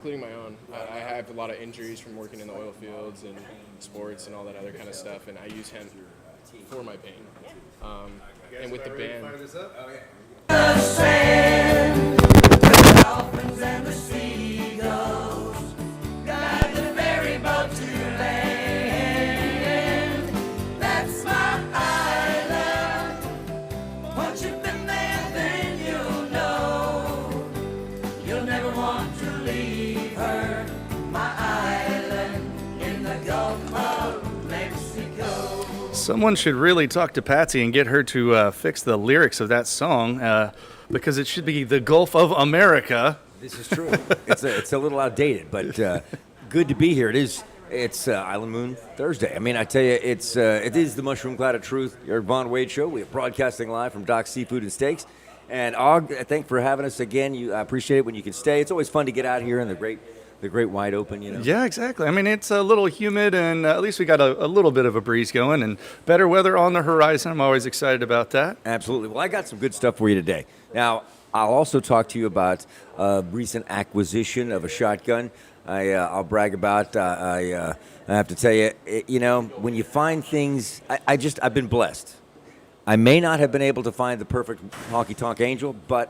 including my own. I have a lot of injuries from working in the oil fields and sports and all that other kind of stuff, and I use hemp for my pain. And with the band, Someone should really talk to Patsy and get her to fix the lyrics of that song because it should be the Gulf of America. This is true. It's a little outdated, but good to be here. It's Island Moon Thursday. I mean, I tell you, it is the Mushroom Cloud of Truth, your Vaughn Wade show. We are broadcasting live from Doc's Seafood and Steaks. And Og, thanks for having us again. I appreciate it when you can stay. It's always fun to get out here in the great wide open, you know. Yeah, exactly. I mean, it's a little humid, and at least we got a little bit of a breeze going, and better weather on the horizon. I'm always excited about that. Absolutely. Well, I got some good stuff for you today. Now, I'll also talk to you about a recent acquisition of a shotgun. I'll brag about. I have to tell you, when you find things, I've been blessed. I may not have been able to find the perfect honky-tonk angel, but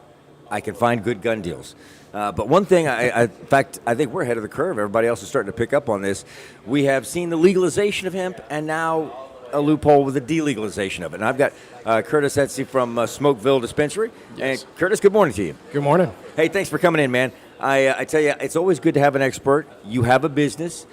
I can find good gun deals. But one thing, in fact, I think we're ahead of the curve. Everybody else is starting to pick up on this. We have seen the legalization of hemp, and now a loophole with the delegalization of it. And I've got Curtis Etsy from Smokeville Dispensary. Yes. And Curtis, good morning to you. good morning. Hey, thanks for coming in, man. I tell you, it's always good to have an expert. You have a business.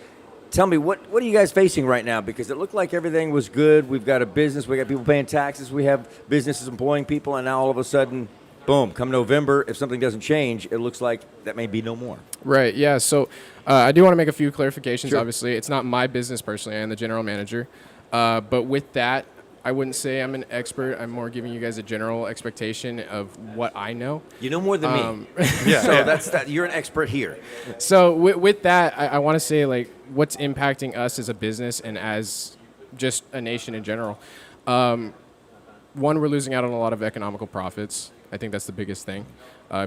Tell me, what are you guys facing right now? Because it looked like everything was good. We've got a business. We got people paying taxes. We have businesses employing people. And now all of a sudden, boom, come November, if something doesn't change, it looks like that may be no more. Right, yeah. So I do want to make a few clarifications. Sure. Obviously, it's not my business personally. I am the general manager. But with that, I wouldn't say I'm an expert. I'm more giving you guys a general expectation of what I know. You know more than me. Yeah. So that's that. You're an expert here. So with that, I want to say, like, what's impacting us as a business and as just a nation in general. One, we're losing out on a lot of economical profits. I think that's the biggest thing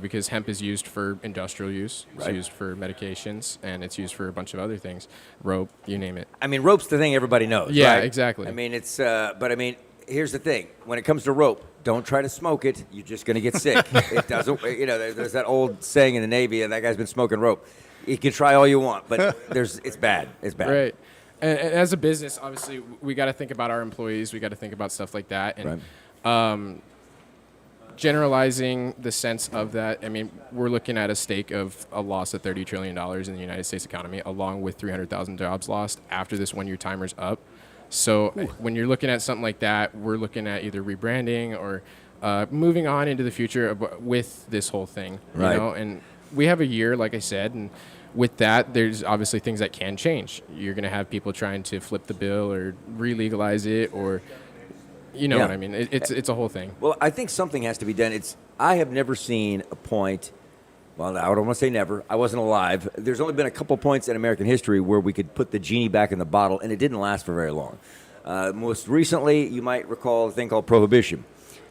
because hemp is used for industrial use. It's Right. used for medications, and it's used for a bunch of other things. Rope, you name it. I mean, rope's the thing everybody knows. Yeah, right? exactly. I mean, but I mean, here's the thing. When it comes to rope, don't try to smoke it. You're just going to get sick. It doesn't, there's that old saying in the Navy, and that guy's been smoking rope. You can try all you want, but it's bad. It's bad. Right. And as a business, obviously, we got to think about our employees. We got to think about stuff like that. And generalizing the sense of that, I mean, we're looking at a stake of a loss of $30 trillion in the United States economy, along with 300,000 jobs lost after this one-year timer's up. So when you're looking at something like that, we're looking at either rebranding or moving on into the future with this whole thing. Right. You know? And we have a year, like I said, and with that, there's obviously things that can change. You're going to have people trying to flip the bill or re-legalize it, or you know Yeah. what I mean. It's a whole thing. Well, I think something has to be done. I have never seen a point. Well, I don't want to say never. I wasn't alive. There's only been a couple points in American history where we could put the genie back in the bottle, and it didn't last for very long. Most recently, you might recall a thing called Prohibition,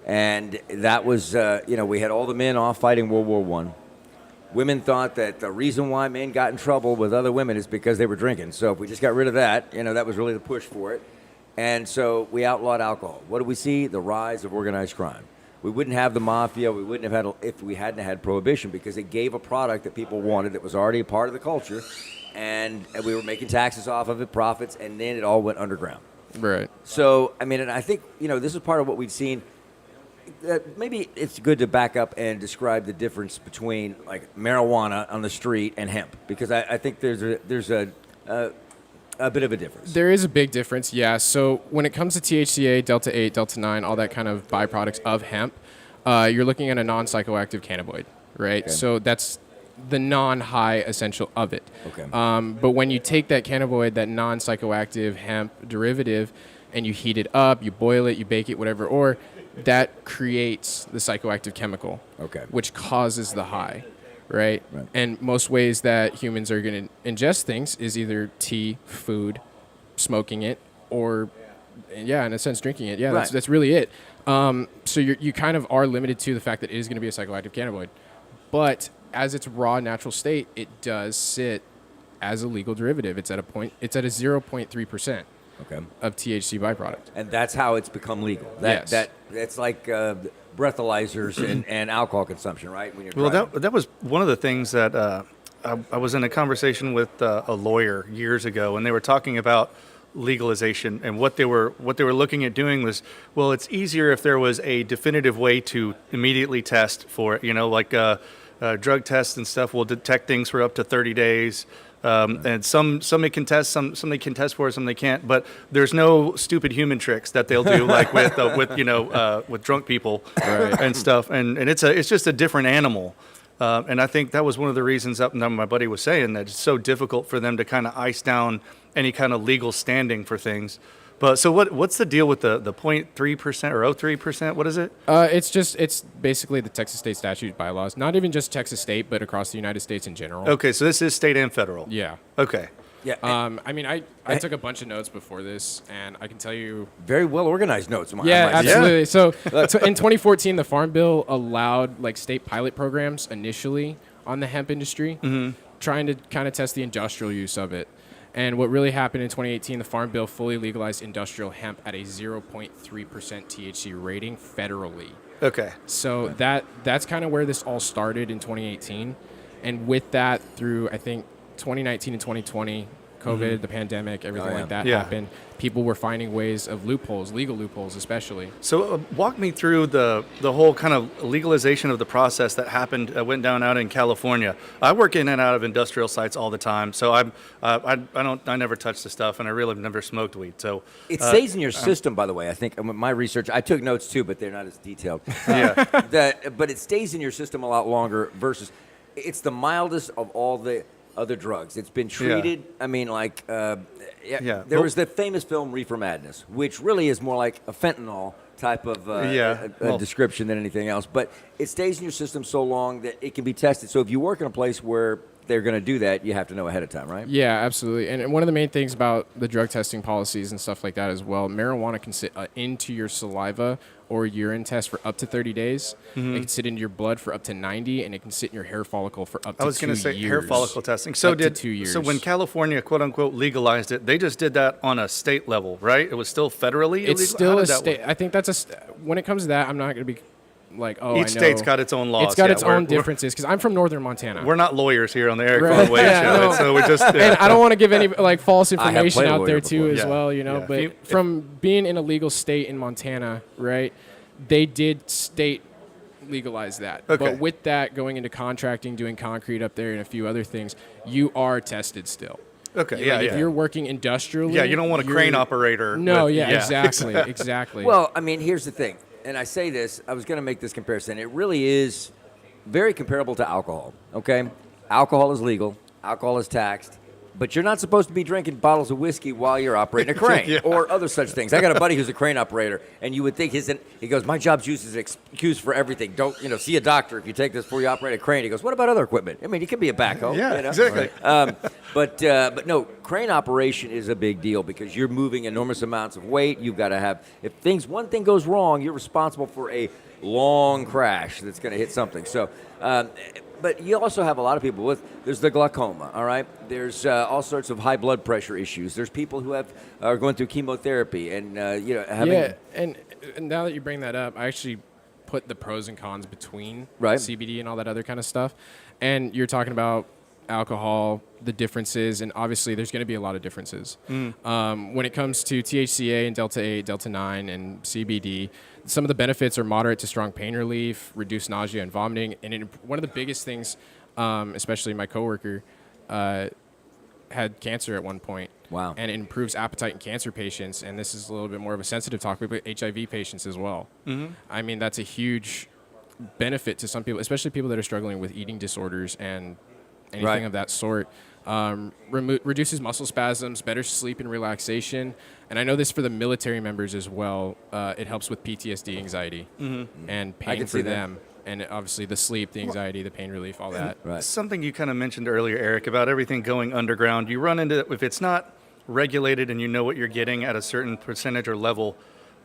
and that was we had all the men off fighting World War I. Women thought that the reason why men got in trouble with other women is because they were drinking. So if we just got rid of that, that was really the push for it. And so we outlawed alcohol. What do we see? The rise of organized crime. We wouldn't have the mafia. We wouldn't have had if we hadn't had Prohibition, because it gave a product that people wanted that was already a part of the culture, and we were making taxes off of it, profits, and then it all went underground. Right. So, I mean, and I think, this is part of what we've seen. Maybe it's good to back up and describe the difference between, like, marijuana on the street and hemp, because I think there's a bit of a difference. There is a big difference, yeah. So when it comes to THCA, Delta 8, Delta 9, all that kind of byproducts of hemp, you're looking at a non-psychoactive cannabinoid, right? Okay. So that's the non-high essential of it. Okay. But when you take that cannabinoid, that non-psychoactive hemp derivative, and you heat it up, you boil it, you bake it, whatever, or that creates the psychoactive chemical, Okay. which causes the high. Right? Right. And most ways that humans are going to ingest things is either tea, food, smoking it, or, yeah, in a sense, drinking it. Yeah, Right. that's really it. So you kind of are limited to the fact that it is going to be a psychoactive cannabinoid. But as its raw natural state, it does sit as a legal derivative. It's at a 0.3% Okay. of THC byproduct. And that's how it's become legal. Yes. That's like breathalyzers and alcohol consumption, right? When you're Well, driving. that was one of the things that I was in a conversation with a lawyer years ago, and they were talking about legalization, and what they were looking at doing was, well, it's easier if there was a definitive way to immediately test for it. Like drug tests and stuff will detect things for up to 30 days. And some they can test, some they can test for, some they can't. But there's no stupid human tricks that they'll do, like with drunk people and stuff. And it's just a different animal. And I think that was one of the reasons that my buddy was saying that it's so difficult for them to kind of ice down any kind of legal standing for things. But so what's the deal with the 0.3% or 0.3%? What is it? It's basically the Texas state statute bylaws. Not even just Texas state, but across the United States in general. Okay, so this is state and federal. Yeah. Okay. Yeah. I took a bunch of notes before this, and I can tell you. Very well organized notes. Yeah, I might say. absolutely. So in 2014, the Farm Bill allowed like state pilot programs initially on the hemp industry, trying to kind of test the industrial use of it. And what really happened in 2018, the Farm Bill fully legalized industrial hemp at a 0.3% THC rating federally. Okay. So that's kind of where this all started in 2018. And with that, through, I think, 2019 and 2020, COVID, the pandemic, everything like that happened. People were finding ways of loopholes, legal loopholes especially. So walk me through the whole kind of legalization of the process that happened, went down out in California. I work in and out of industrial sites all the time, so I never touch the stuff, and I really have never smoked weed. So It stays in your system, by the way. I think my research, I took notes too, but they're not as detailed. Yeah. But it stays in your system a lot longer versus it's the mildest of all the other drugs. It's been treated, I mean, like, there was the famous film Reefer Madness, which really is more like a fentanyl type of description than anything else. But it stays in your system so long that it can be tested. So if you work in a place where they're going to do that, you have to know ahead of time, right? Yeah, absolutely. And one of the main things about the drug testing policies and stuff like that as well, marijuana can sit into your saliva or urine test for up to 30 days. It can sit into your blood for up to 90, and it can sit in your hair follicle for up to 2 years. I was going to say hair follicle testing. So up to 2 years. So when California, quote unquote, legalized it, they just did that on a state level, right? It was still federally illegal? It's still a state. I think that's when it comes to that, I'm not going to be like, oh, Each state's got its own laws. It's got its own differences, because I'm from northern Montana. We're not lawyers here on the Eric Right. Von Wade Yeah, show, no. so we just... And I don't want to give any like false I have information played a out there lawyer too before. as Yeah. well, you know. Yeah. But from being in a legal state in Montana, right, they did state legalize that. Okay. But with that, going into contracting, doing concrete up there, and a few other things, you are tested still. Okay, Like, if you're working industrially, Yeah, you don't want a crane operator. No, with- exactly, exactly. Well, I mean, here's the thing, and I say this, I was going to make this comparison. It really is very comparable to alcohol, okay? Alcohol is legal, alcohol is taxed, but you're not supposed to be drinking bottles of whiskey while you're operating a crane Yeah. or other such things. I got a buddy who's a crane operator, and you would think he goes, my job's used as an excuse for everything. Don't, see a doctor if you take this before you operate a crane. He goes, what about other equipment? I mean, it could be a backhoe. Yeah, you know? exactly. But no, crane operation is a big deal because you're moving enormous amounts of weight. You've got to have, one thing goes wrong, you're responsible for a long crash that's going to hit something. So, but you also have a lot of people there's the glaucoma, all right? There's all sorts of high blood pressure issues. There's people who are going through chemotherapy and, having. Yeah, and now that you bring that up, I actually put the pros and cons between CBD and all that other kind of stuff. And you're talking about alcohol, the differences, and obviously there's going to be a lot of differences. When it comes to THCA and Delta-8, Delta-9, and CBD, some of the benefits are moderate to strong pain relief, reduced nausea and vomiting. And one of the biggest things, especially my coworker, had cancer at one point. Wow. And it improves appetite in cancer patients. And this is a little bit more of a sensitive topic, but HIV patients as well. I mean, that's a huge benefit to some people, especially people that are struggling with eating disorders and anything of that sort. Reduces muscle spasms, better sleep and relaxation. And I know this for the military members as well. It helps with PTSD, anxiety, and pain for them. And obviously the sleep, the anxiety, the pain relief, all that. Right. Something you kind of mentioned earlier, Eric, about everything going underground. You run into, if it's not regulated and you know what you're getting at a certain percentage or level,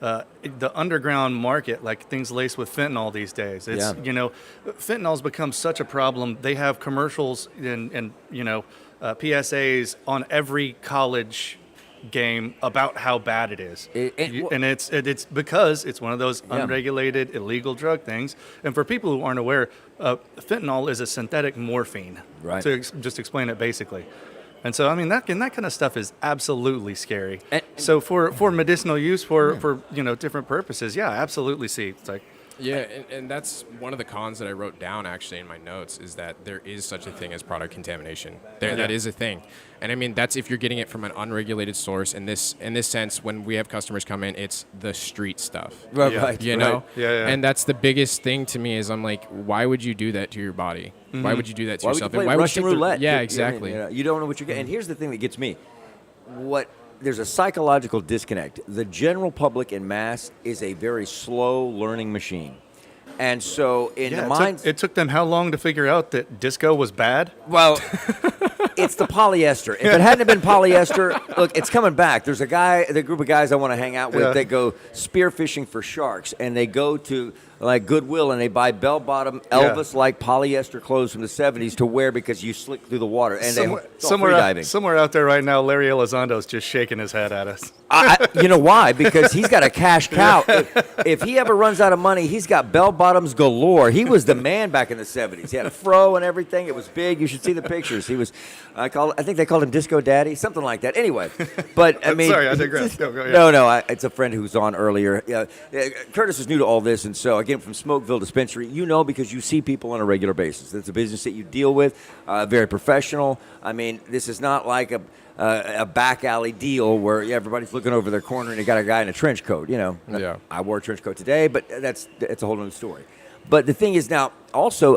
the underground market, like things laced with fentanyl these days. It's fentanyl's become such a problem. They have commercials and PSAs on every college game about how bad it is. And it's because it's one of those unregulated illegal drug things. And for people who aren't aware, fentanyl is a synthetic morphine. Right. To just explain it basically. And so, I mean, that kind of stuff is absolutely scary. So for medicinal use, for different purposes, yeah, absolutely. See, it's like, yeah, and that's one of the cons that I wrote down actually in my notes is that there is such a thing as product contamination. That is a thing, and I mean that's if you're getting it from an unregulated source. In this sense, when we have customers come in, it's the street stuff. Right. You know, Yeah. And that's the biggest thing to me is I'm like, why would you do that to your body? Why would you do that to Why yourself? would you play And why Russian would you take roulette? Yeah, exactly. You don't know what you're getting. And here's the thing that gets me. There's a psychological disconnect. The general public in mass is a very slow learning machine. And so in the minds... It took them how long to figure out that disco was bad? Well, it's the polyester. If it hadn't been polyester, look, it's coming back. There's the group of guys I want to hang out with. Yeah. They go spearfishing for sharks, and they go to like Goodwill, and they buy bell-bottom Elvis-like polyester clothes from the 70s to wear because you slick through the water. And somewhere out there right now, Larry Elizondo's just shaking his head at us. You know why? Because he's got a cash cow. If he ever runs out of money, he's got bell-bottoms galore. He was the man back in the 70s. He had a fro and everything. It was big. You should see the pictures. He was, I think they called him Disco Daddy, something like that. Anyway, but I mean, sorry, I digress. No. It's a friend who was on earlier. Curtis is new to all this, and so again, from Smokeville Dispensary, because you see people on a regular basis. It's a business that you deal with, very professional. I mean, this is not like a back alley deal where everybody's looking over their corner and you got a guy in a trench coat. Yeah. I wore a trench coat today, but it's a whole other story. But the thing is now, also,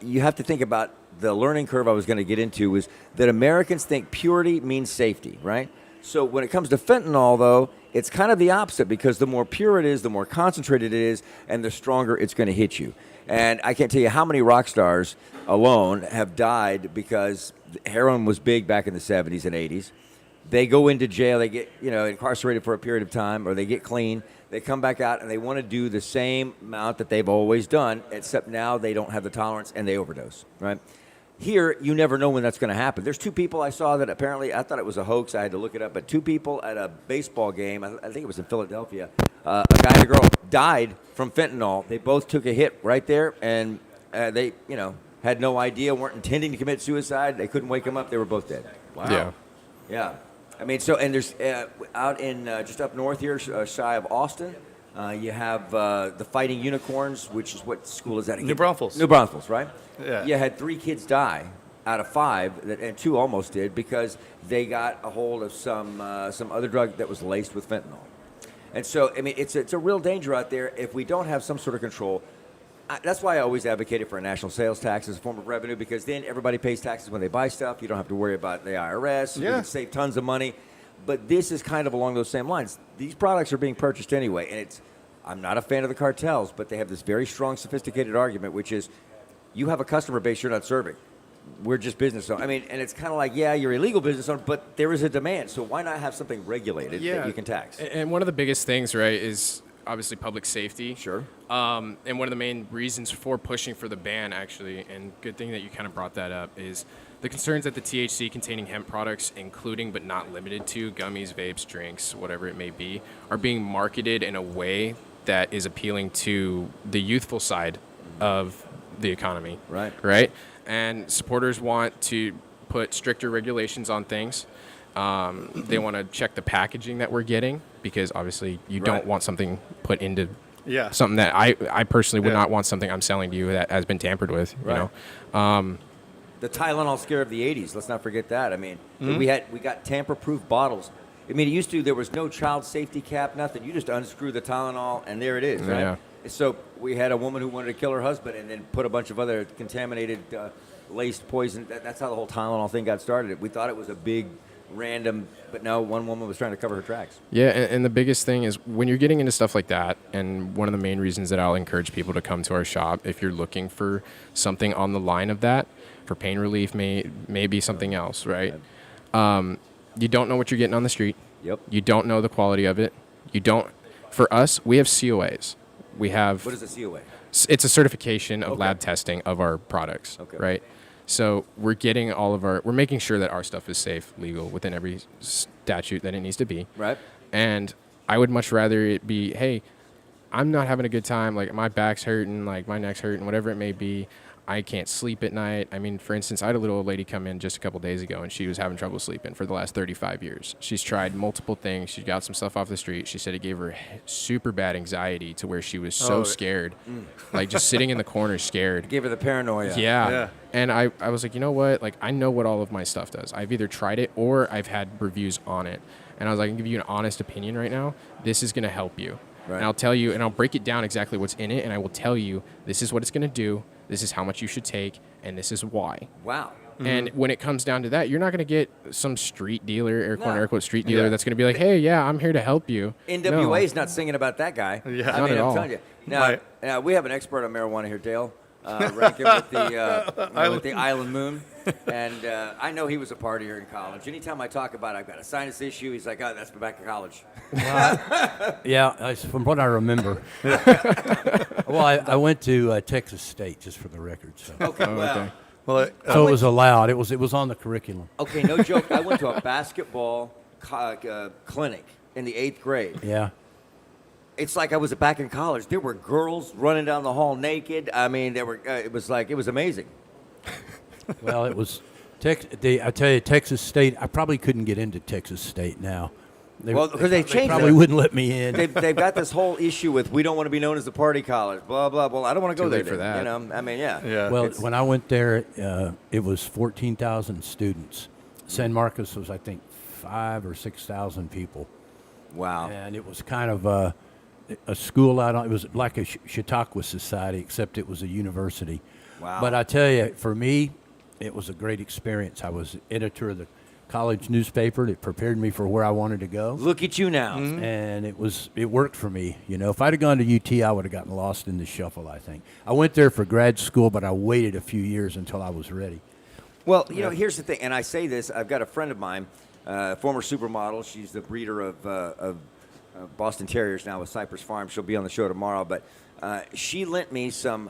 you have to think about the learning curve I was going to get into is that Americans think purity means safety, right? So when it comes to fentanyl, though, it's kind of the opposite because the more pure it is, the more concentrated it is, and the stronger it's going to hit you. And I can't tell you how many rock stars alone have died because heroin was big back in the 70s and 80s. They go into jail, they get incarcerated for a period of time, or they get clean. They come back out and they want to do the same amount that they've always done, except now they don't have the tolerance and they overdose, right? Here, you never know when that's going to happen. There's two people I saw that apparently, I thought it was a hoax. I had to look it up. But two people at a baseball game, I think it was in Philadelphia, a guy and a girl died from fentanyl. They both took a hit right there, and they, had no idea, weren't intending to commit suicide. They couldn't wake them up. They were both dead. Wow. Yeah. I mean, so, and there's, out in, just up north here, shy of Austin, you have the Fighting Unicorns, which is what school is that again? New Braunfels. New Braunfels, right? Yeah. You had 3 kids die out of 5, and 2 almost did because they got a hold of some other drug that was laced with fentanyl. And so, I mean, it's a real danger out there if we don't have some sort of control. That's why I always advocated for a national sales tax as a form of revenue, because then everybody pays taxes when they buy stuff. You don't have to worry about the IRS. You can save tons of money. But this is kind of along those same lines. These products are being purchased anyway, and I'm not a fan of the cartels, but they have this very strong, sophisticated argument, which is you have a customer base you're not serving. We're just business owners. I mean, and it's kind of like, yeah, you're a legal business owner, but there is a demand. So why not have something regulated that you can tax? And one of the biggest things, right, is obviously public safety. Sure. And one of the main reasons for pushing for the ban, actually, and good thing that you kind of brought that up, is the concerns that the THC-containing hemp products, including but not limited to gummies, vapes, drinks, whatever it may be, are being marketed in a way that is appealing to the youthful side of the economy. Right? And supporters want to put stricter regulations on things. They want to check the packaging that we're getting, because obviously you don't want something put into something that I personally would not want something I'm selling to you that has been tampered with. You know, the Tylenol scare of the 80s. Let's not forget that. I mean, we got tamper-proof bottles. I mean, there was no child safety cap, nothing. You just unscrew the Tylenol, and there it is, right? Yeah. So we had a woman who wanted to kill her husband and then put a bunch of other contaminated, laced poison. That's how the whole Tylenol thing got started. We thought it was a big, random, but no, one woman was trying to cover her tracks. Yeah, and the biggest thing is when you're getting into stuff like that, and one of the main reasons that I'll encourage people to come to our shop, if you're looking for something on the line of that, for pain relief, maybe something else, right? You don't know what you're getting on the street. Yep. You don't know the quality of it. For us, we have COAs. We have What is a COA? it's a certification of lab testing of our products, Okay. right? So we're getting we're making sure that our stuff is safe, legal within every statute that it needs to be. Right. And I would much rather it be, hey, I'm not having a good time. Like my back's hurting, like my neck's hurting, whatever it may be. I can't sleep at night. I mean, for instance, I had a little old lady come in just a couple days ago, and she was having trouble sleeping for the last 35 years. She's tried multiple things. She got some stuff off the street. She said it gave her super bad anxiety to where she was so scared, like just sitting in the corner scared. Gave her the paranoia. Yeah. And I was like, you know what? Like, I know what all of my stuff does. I've either tried it or I've had reviews on it. And I was like, I can give you an honest opinion right now. This is going to help you. Right. And I'll tell you, and I'll break it down exactly what's in it. And I will tell you, this is what it's going to do. This is how much you should take. And this is why. Wow. And when it comes down to that, you're not going to get some street dealer, air quote, No. air quote, street dealer that's going to be like, hey, yeah, I'm here to help you. NWA is not singing about that guy. Yeah. I Not mean, at I'm all. telling you. Now, Right. now, we have an expert on marijuana here, Dale. Rankin with the Island Moon. And I know he was a partier in college. Anytime I talk about it, I've got a sinus issue, he's like, oh, that's back to college. Yeah, from what I remember. Well, I went to Texas State, just for the record. So, Okay, well. okay. Well, so it was allowed. It was on the curriculum. Okay, no joke. I went to a basketball clinic in the 8th grade. Yeah. It's like I was back in college. There were girls running down the hall naked. I mean, there were. It was amazing. Well, it was. I tell you, Texas State. I probably couldn't get into Texas State now. Well, because they changed probably it. wouldn't let me in. They've got this whole issue with we don't want to be known as the party college. Blah blah blah. I don't want to go Too there late for then, that. You know, I mean, yeah. yeah. Well, It's- when I went there, it was 14,000 students. San Marcos was, I think, 5,000 or 6,000 people, Wow. and it was kind of a school out on. It was like a Chautauqua Society, except it was a university. Wow. But I tell you, for me, it was a great experience. I was editor of the college newspaper. It prepared me for where I wanted to go. Look at you now. And it worked for me. You know, if I'd have gone to UT, I would have gotten lost in the shuffle, I think. I went there for grad school, but I waited a few years until I was ready. Well, you know, here's the thing, and I say this. I've got a friend of mine, former supermodel. She's the breeder of Boston Terriers now with Cypress Farm. She'll be on the show tomorrow. But she lent me some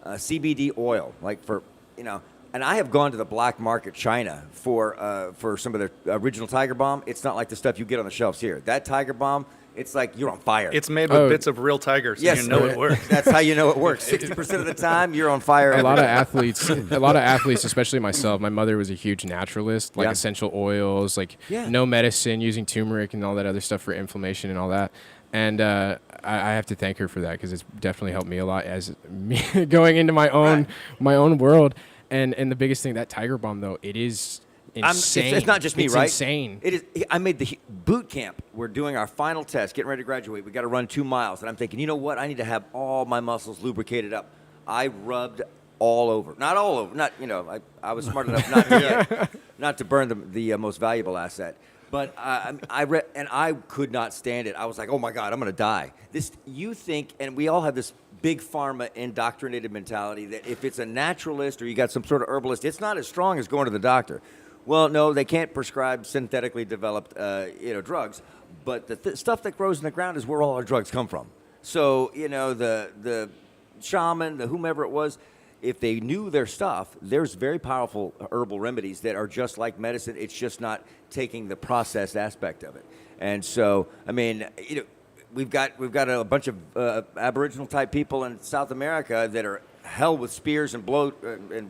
CBD oil, like for, you know, and I have gone to the black market China for some of the original Tiger Balm. It's not like the stuff you get on the shelves here. That Tiger Balm, it's like you're on fire. It's made with Oh. bits of real tigers, so yes, you know it works. That's how you know it works. 60% of the time, you're on fire. A lot every of day. athletes, especially myself. My mother was a huge naturalist, like Yeah. essential oils, like Yeah. no medicine, using turmeric and all that other stuff for inflammation and all that. And I have to thank her for that because it's definitely helped me a lot as me going into my own world. And the biggest thing, that Tiger Balm though, it is insane. It's not just me, It's right? insane. It is. I made the boot camp. We're doing our final test, getting ready to graduate. We got to run 2 miles, and I'm thinking, you know what? I need to have all my muscles lubricated up. I rubbed all over, not all over. Not I was smart enough not to burn the most valuable asset. But I read, and I could not stand it. I was like, oh my God, I'm going to die. You think, and we all have this big pharma indoctrinated mentality that if it's a naturalist or you got some sort of herbalist, it's not as strong as going to the doctor. Well, no, they can't prescribe synthetically developed, drugs. But the stuff that grows in the ground is where all our drugs come from. So, the shaman, the whomever it was, if they knew their stuff, there's very powerful herbal remedies that are just like medicine. It's just not taking the processed aspect of it. And so, I mean, we've got a bunch of Aboriginal type people in South America that are hell with spears and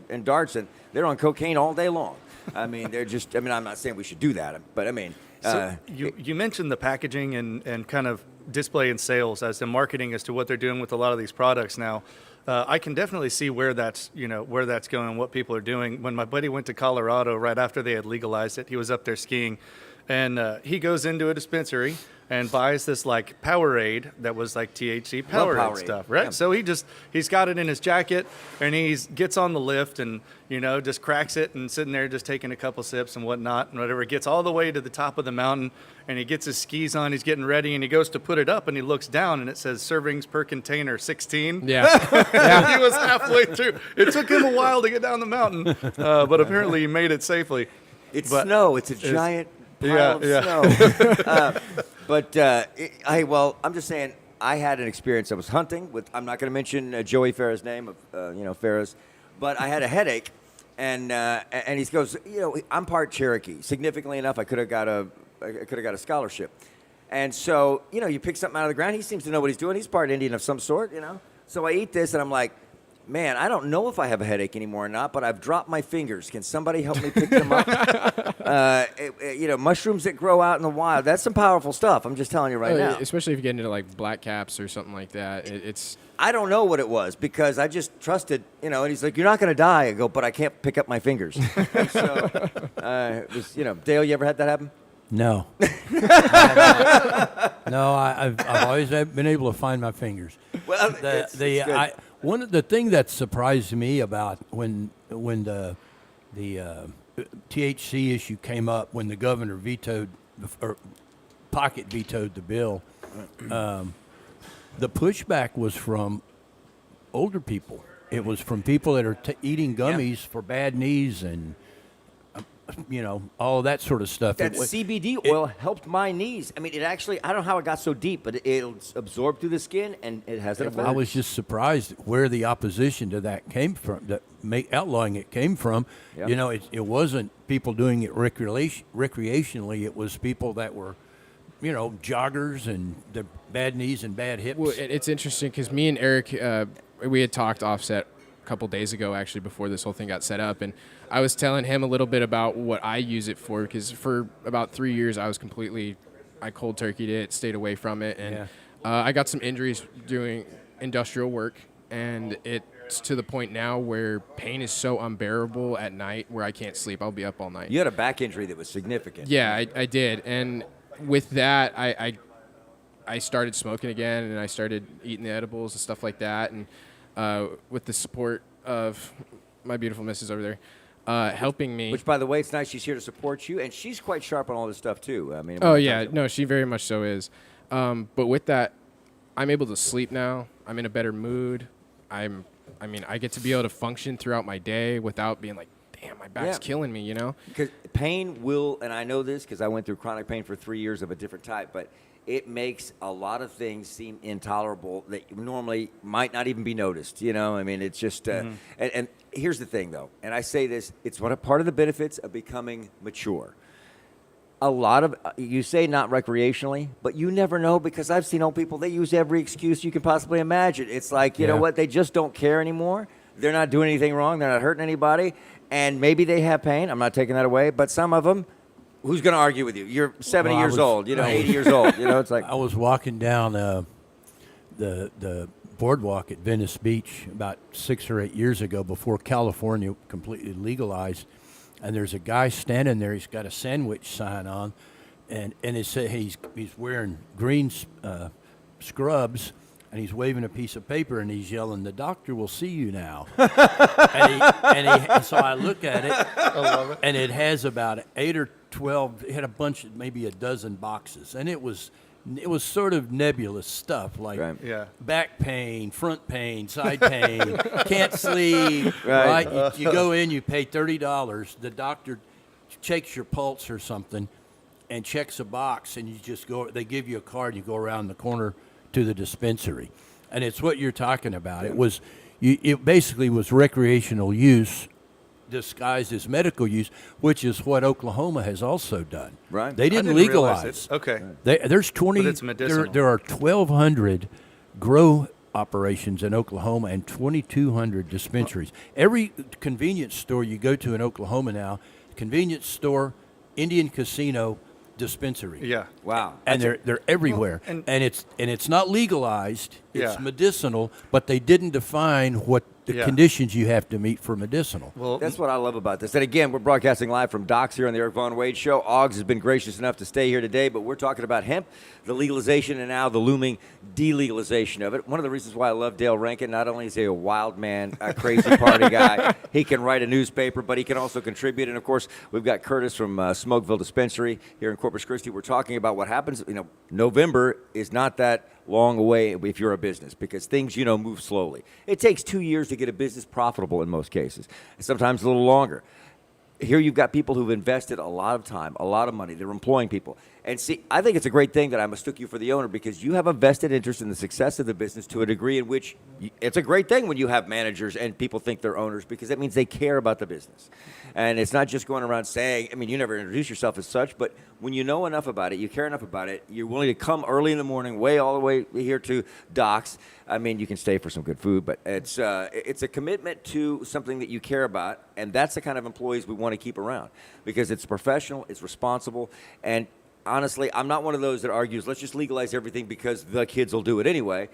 and darts, and they're on cocaine all day long. I mean, they're just. I mean, I'm not saying we should do that, but I mean, So you mentioned the packaging and kind of display and sales as the marketing as to what they're doing with a lot of these products now. I can definitely see where that's going, what people are doing. When my buddy went to Colorado right after they had legalized it, he was up there skiing, and he goes into a dispensary and buys this like Powerade that was like THC Powerade stuff, right? Yeah. So he's got it in his jacket, and he gets on the lift and just cracks it and sitting there just taking a couple sips and whatnot and whatever. Gets all the way to the top of the mountain, and he gets his skis on. He's getting ready, and he goes to put it up, and he looks down, and it says servings per container 16. Yeah. He was halfway through. It took him a while to get down the mountain, but apparently he made it safely. it's But snow. It's a giant pile yeah, of yeah. snow. But I'm just saying, I had an experience. I was hunting with. I'm not going to mention Joey Farah's name of Farah's, but I had a headache, and he goes, I'm part Cherokee. Significantly enough, I could have got a scholarship, and so you pick something out of the ground. He seems to know what he's doing. He's part Indian of some sort, So I eat this, and I'm like, man, I don't know if I have a headache anymore or not, but I've dropped my fingers. Can somebody help me pick them up? Mushrooms that grow out in the wild, that's some powerful stuff. I'm just telling you right now. Especially if you get into like black caps or something like that. It's I don't know what it was because I just trusted, and he's like, you're not going to die. I go, but I can't pick up my fingers. So, it was, Dale, you ever had that happen? No. No, I've always been able to find my fingers. Well, it's good. One of the thing that surprised me about when the THC issue came up, when the governor vetoed or pocket vetoed the bill, the pushback was from older people. It was from people that are eating gummies for bad knees and all of that sort of stuff. That CBD oil helped my knees. I mean, it actually, I don't know how it got so deep, but it'll absorb through the skin, and it has an effect. I was just surprised where the opposition to that came from, outlawing it came from. Yep. It wasn't people doing it recreationally. It was people that were, joggers and the bad knees and bad hips. Well, it's interesting because me and Eric, we had talked offset a couple days ago, actually, before this whole thing got set up, and I was telling him a little bit about what I use it for, because for about 3 years I cold turkeyed it, stayed away from it, and I got some injuries doing industrial work, and it's to the point now where pain is so unbearable at night where I can't sleep. I'll be up all night. You had a back injury that was significant. Yeah, I did, and with that, I started smoking again, and I started eating the edibles and stuff like that, and with the support of my beautiful missus over there, helping me. Which, by the way, it's nice she's here to support you, and she's quite sharp on all this stuff too. I mean, oh yeah, no, she very much so is. But with that, I'm able to sleep now. I'm in a better mood. I get to be able to function throughout my day without being like, damn, my back's killing me, Because pain will, and I know this because I went through chronic pain for 3 years of a different type, but it makes a lot of things seem intolerable that normally might not even be noticed. It's just, and here's the thing though, and I say this, it's part of the benefits of becoming mature. A lot of, you say not recreationally, but you never know, because I've seen old people, they use every excuse you can possibly imagine. It's like, you know what, they just don't care anymore. They're not doing anything wrong. They're not hurting anybody. And maybe they have pain. I'm not taking that away. But some of them, who's going to argue with you? You're 70 years old, 80 years old. It's like. I was walking down the boardwalk at Venice Beach about 6 or 8 years ago, before California completely legalized, and there's a guy standing there. He's got a sandwich sign on, and it said he's wearing green scrubs, and he's waving a piece of paper, and he's yelling, "The doctor will see you now." and so I look at it, I love it, and it has about 8 or 12. It had a bunch of maybe a dozen boxes, and it was sort of nebulous stuff like back pain, front pain, side pain, can't sleep. Right? You go in, you pay $30. The doctor checks your pulse or something, and checks a box, and you just go. They give you a card. You go around the corner to the dispensary, and it's what you're talking about. It basically was recreational use disguised as medical use, which is what Oklahoma has also done. Right. They didn't realize legalize. it. Okay. There's 20. But it's medicinal. There are 1,200 grow operations in Oklahoma and 2,200 dispensaries. Every convenience store you go to in Oklahoma now, convenience store, Indian casino, dispensary. Yeah. Wow. And they're everywhere. Well, and it's not legalized. It's Yeah. medicinal, but they didn't define what the conditions you have to meet for medicinal. Well, That's what I love about this. And again, we're broadcasting live from Doc's here on the Eric Von Wade Show. Oggs has been gracious enough to stay here today, but we're talking about hemp, the legalization, and now the looming delegalization of it. One of the reasons why I love Dale Rankin, not only is he a wild man, a crazy party guy, he can write a newspaper, but he can also contribute. And, of course, we've got Curtis from Smokeville Dispensary here in Corpus Christi. We're talking about what happens. November is not that long away if you're a business, because things, move slowly. It takes 2 years to get a business profitable in most cases, sometimes a little longer. here you've got people who've invested a lot of time, a lot of money. They're employing people. And see, I think it's a great thing that I mistook you for the owner because you have a vested interest in the success of the business to a degree in which it's a great thing when you have managers and people think they're owners because that means they care about the business. And it's not just going around saying, I mean, you never introduce yourself as such, but when you know enough about it, you care enough about it, you're willing to come early in the morning, all the way here to Doc's. I mean, you can stay for some good food, but it's a commitment to something that you care about, and that's the kind of employees we want to keep around because it's professional, it's responsible, and honestly, I'm not one of those that argues, let's just legalize everything because the kids will do it anyway.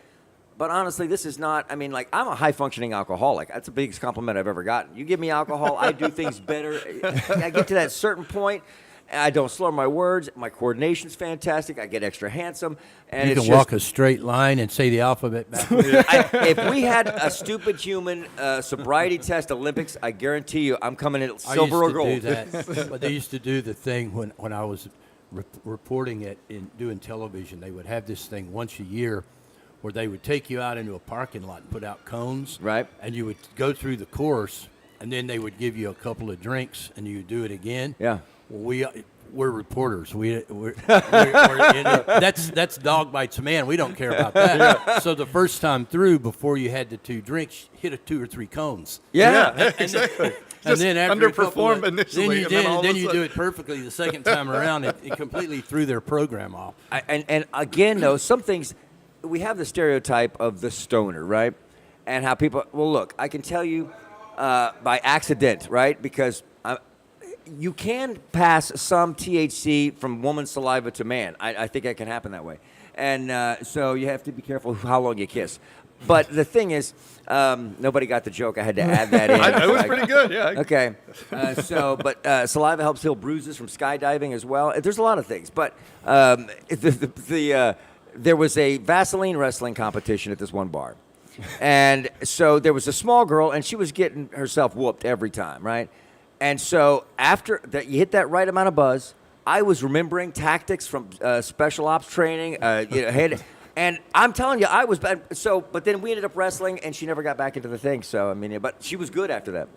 But honestly, this is not, I mean, like, I'm a high-functioning alcoholic. That's the biggest compliment I've ever gotten. You give me alcohol, I do things better. I get to that certain point, I don't slur my words. My coordination's fantastic. I get extra handsome. And You it's can just, walk a straight line and say the alphabet backwards. if we had a stupid human sobriety test Olympics, I guarantee you I'm coming in at silver or gold. I used to do that. But they used to do the thing when I was reporting it in doing television. They would have this thing once a year where they would take you out into a parking lot and put out cones. Right. And you would go through the course, and then they would give you a couple of drinks, and you would do it again. Yeah. Well, we're reporters. We're in it. That's dog bites a man. We don't care about that. Yeah. So the first time through, before you had the 2 drinks, hit a 2 or 3 cones. Yeah, exactly. And then after underperform initially, then you do it perfectly. The second time around, it completely threw their program off. And again, though, some things, we have the stereotype of the stoner, right? And how people, well, look, I can tell you by accident, right? Because you can pass some THC from woman's saliva to man. I think that can happen that way. And so you have to be careful how long you kiss. But the thing is, nobody got the joke. I had to add that in. It was pretty good, yeah. Okay. But saliva helps heal bruises from skydiving as well. There's a lot of things. But there was a Vaseline wrestling competition at this one bar. And so there was a small girl, and she was getting herself whooped every time, right? And so after that, you hit that right amount of buzz. I was remembering tactics from special ops training. And I'm telling you, I was bad. So, but then we ended up wrestling, and she never got back into the thing. So, I mean, but she was good after that.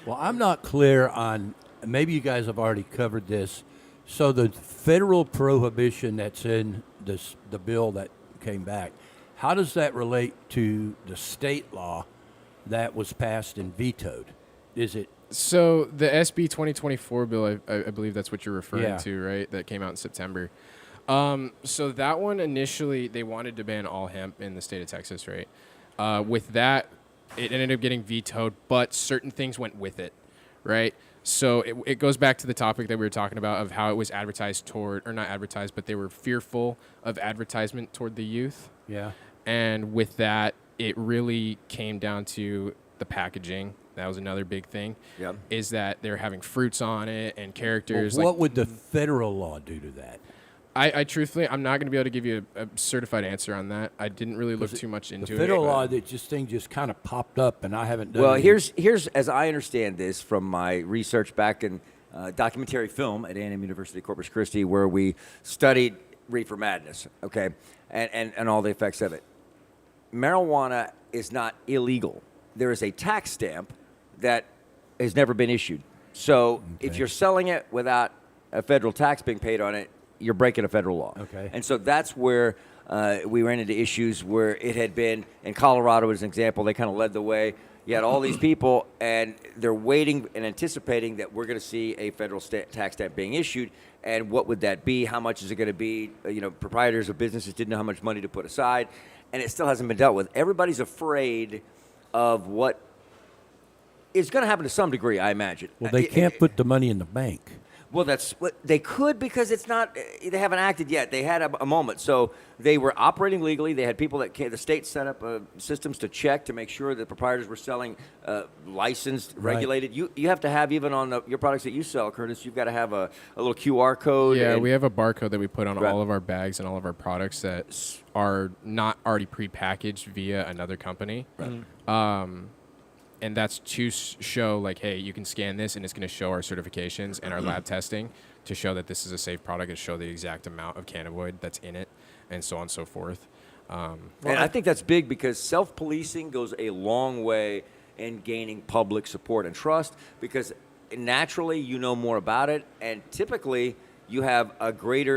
Well, I'm not clear on, maybe you guys have already covered this. So the federal prohibition that's in the bill that came back, how does that relate to the state law that was passed and vetoed? Is it? So the SB 2024 bill, I believe that's what you're referring Yeah. to, right? That came out in September. So that one initially, they wanted to ban all hemp in the state of Texas, right? With that, it ended up getting vetoed, but certain things went with it, right? So it goes back to the topic that we were talking about of how it was advertised toward, or not advertised, but they were fearful of advertisement toward the youth. Yeah. And with that, it really came down to the packaging. That was another big thing. Yep. Is that they're having fruits on it and Well, characters. what would the federal law do to that? I truthfully, I'm not going to be able to give you a certified answer on that. I didn't really look too much into The it. federal but- law, that thing just kind of popped up, and I haven't done Well, any- here's as I understand this from my research back in documentary film at A&M University Corpus Christi, where we studied reefer madness, okay, and all the effects of it. Marijuana is not illegal. There is a tax stamp that has never been issued. So if you're selling it without a federal tax being paid on it, you're breaking a federal law. Okay. And so that's where we ran into issues where it had been, in Colorado as an example, they kind of led the way. You had all these people, and they're waiting and anticipating that we're going to see a federal tax stamp being issued. And what would that be? How much is it going to be? Proprietors of businesses didn't know how much money to put aside, and it still hasn't been dealt with. Everybody's afraid of what is going to happen to some degree, I imagine. Well, they can't put the money in the bank. Well, that's what they could, because it's not. They haven't acted yet. They had a moment, so they were operating legally. They had people that the state set up systems to check to make sure that proprietors were selling licensed, Right. regulated. You have to have, even on your products that you sell, Curtis, you've got to have a little QR code. Yeah, and- we have a barcode that we put on Right. all of our bags and all of our products that are not already prepackaged via another company. And that's to show, like, hey, you can scan this, and it's going to show our certifications and our lab testing to show that this is a safe product and show the exact amount of cannabinoid that's in it, and so on and so forth. And I think that's big, because self-policing goes a long way in gaining public support and trust, because naturally you know more about it, and typically you have a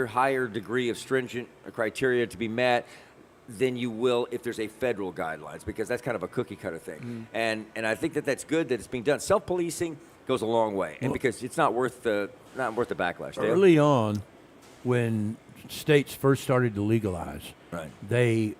higher degree of stringent criteria to be met than you will if there's a federal guidelines, because that's kind of a cookie cutter thing. And I think that's good that it's being done. Self-policing goes a long way, and because it's not worth the backlash. Dale? Early on, when states first started to legalize, Right. they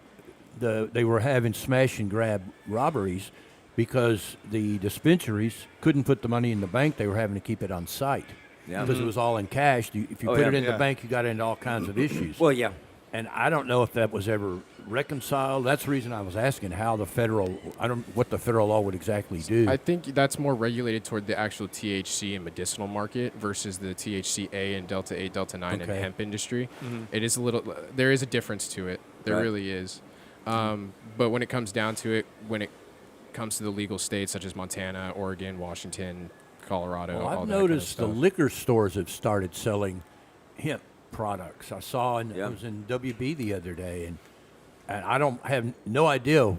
were having smash and grab robberies because the dispensaries couldn't put the money in the bank. They were having to keep it on site Yeah. because it was all in cash. If you Oh, put yeah. it in Yeah. the bank, you got into all kinds of issues. Well, yeah. And I don't know if that was ever reconciled. That's the reason I was asking how what the federal law would exactly do. I think that's more regulated toward the actual THC and medicinal market versus the THCA and Delta 8, Delta 9 and Okay. hemp industry. It is there is a difference to it. There Right. really is. But when it comes down to it, when it comes to the legal states such as Montana, Oregon, Washington, Colorado, Well, all I've that kind of noticed the stuff. liquor stores have started selling hemp products. I saw Yeah. I was in WB the other day, and I don't have no idea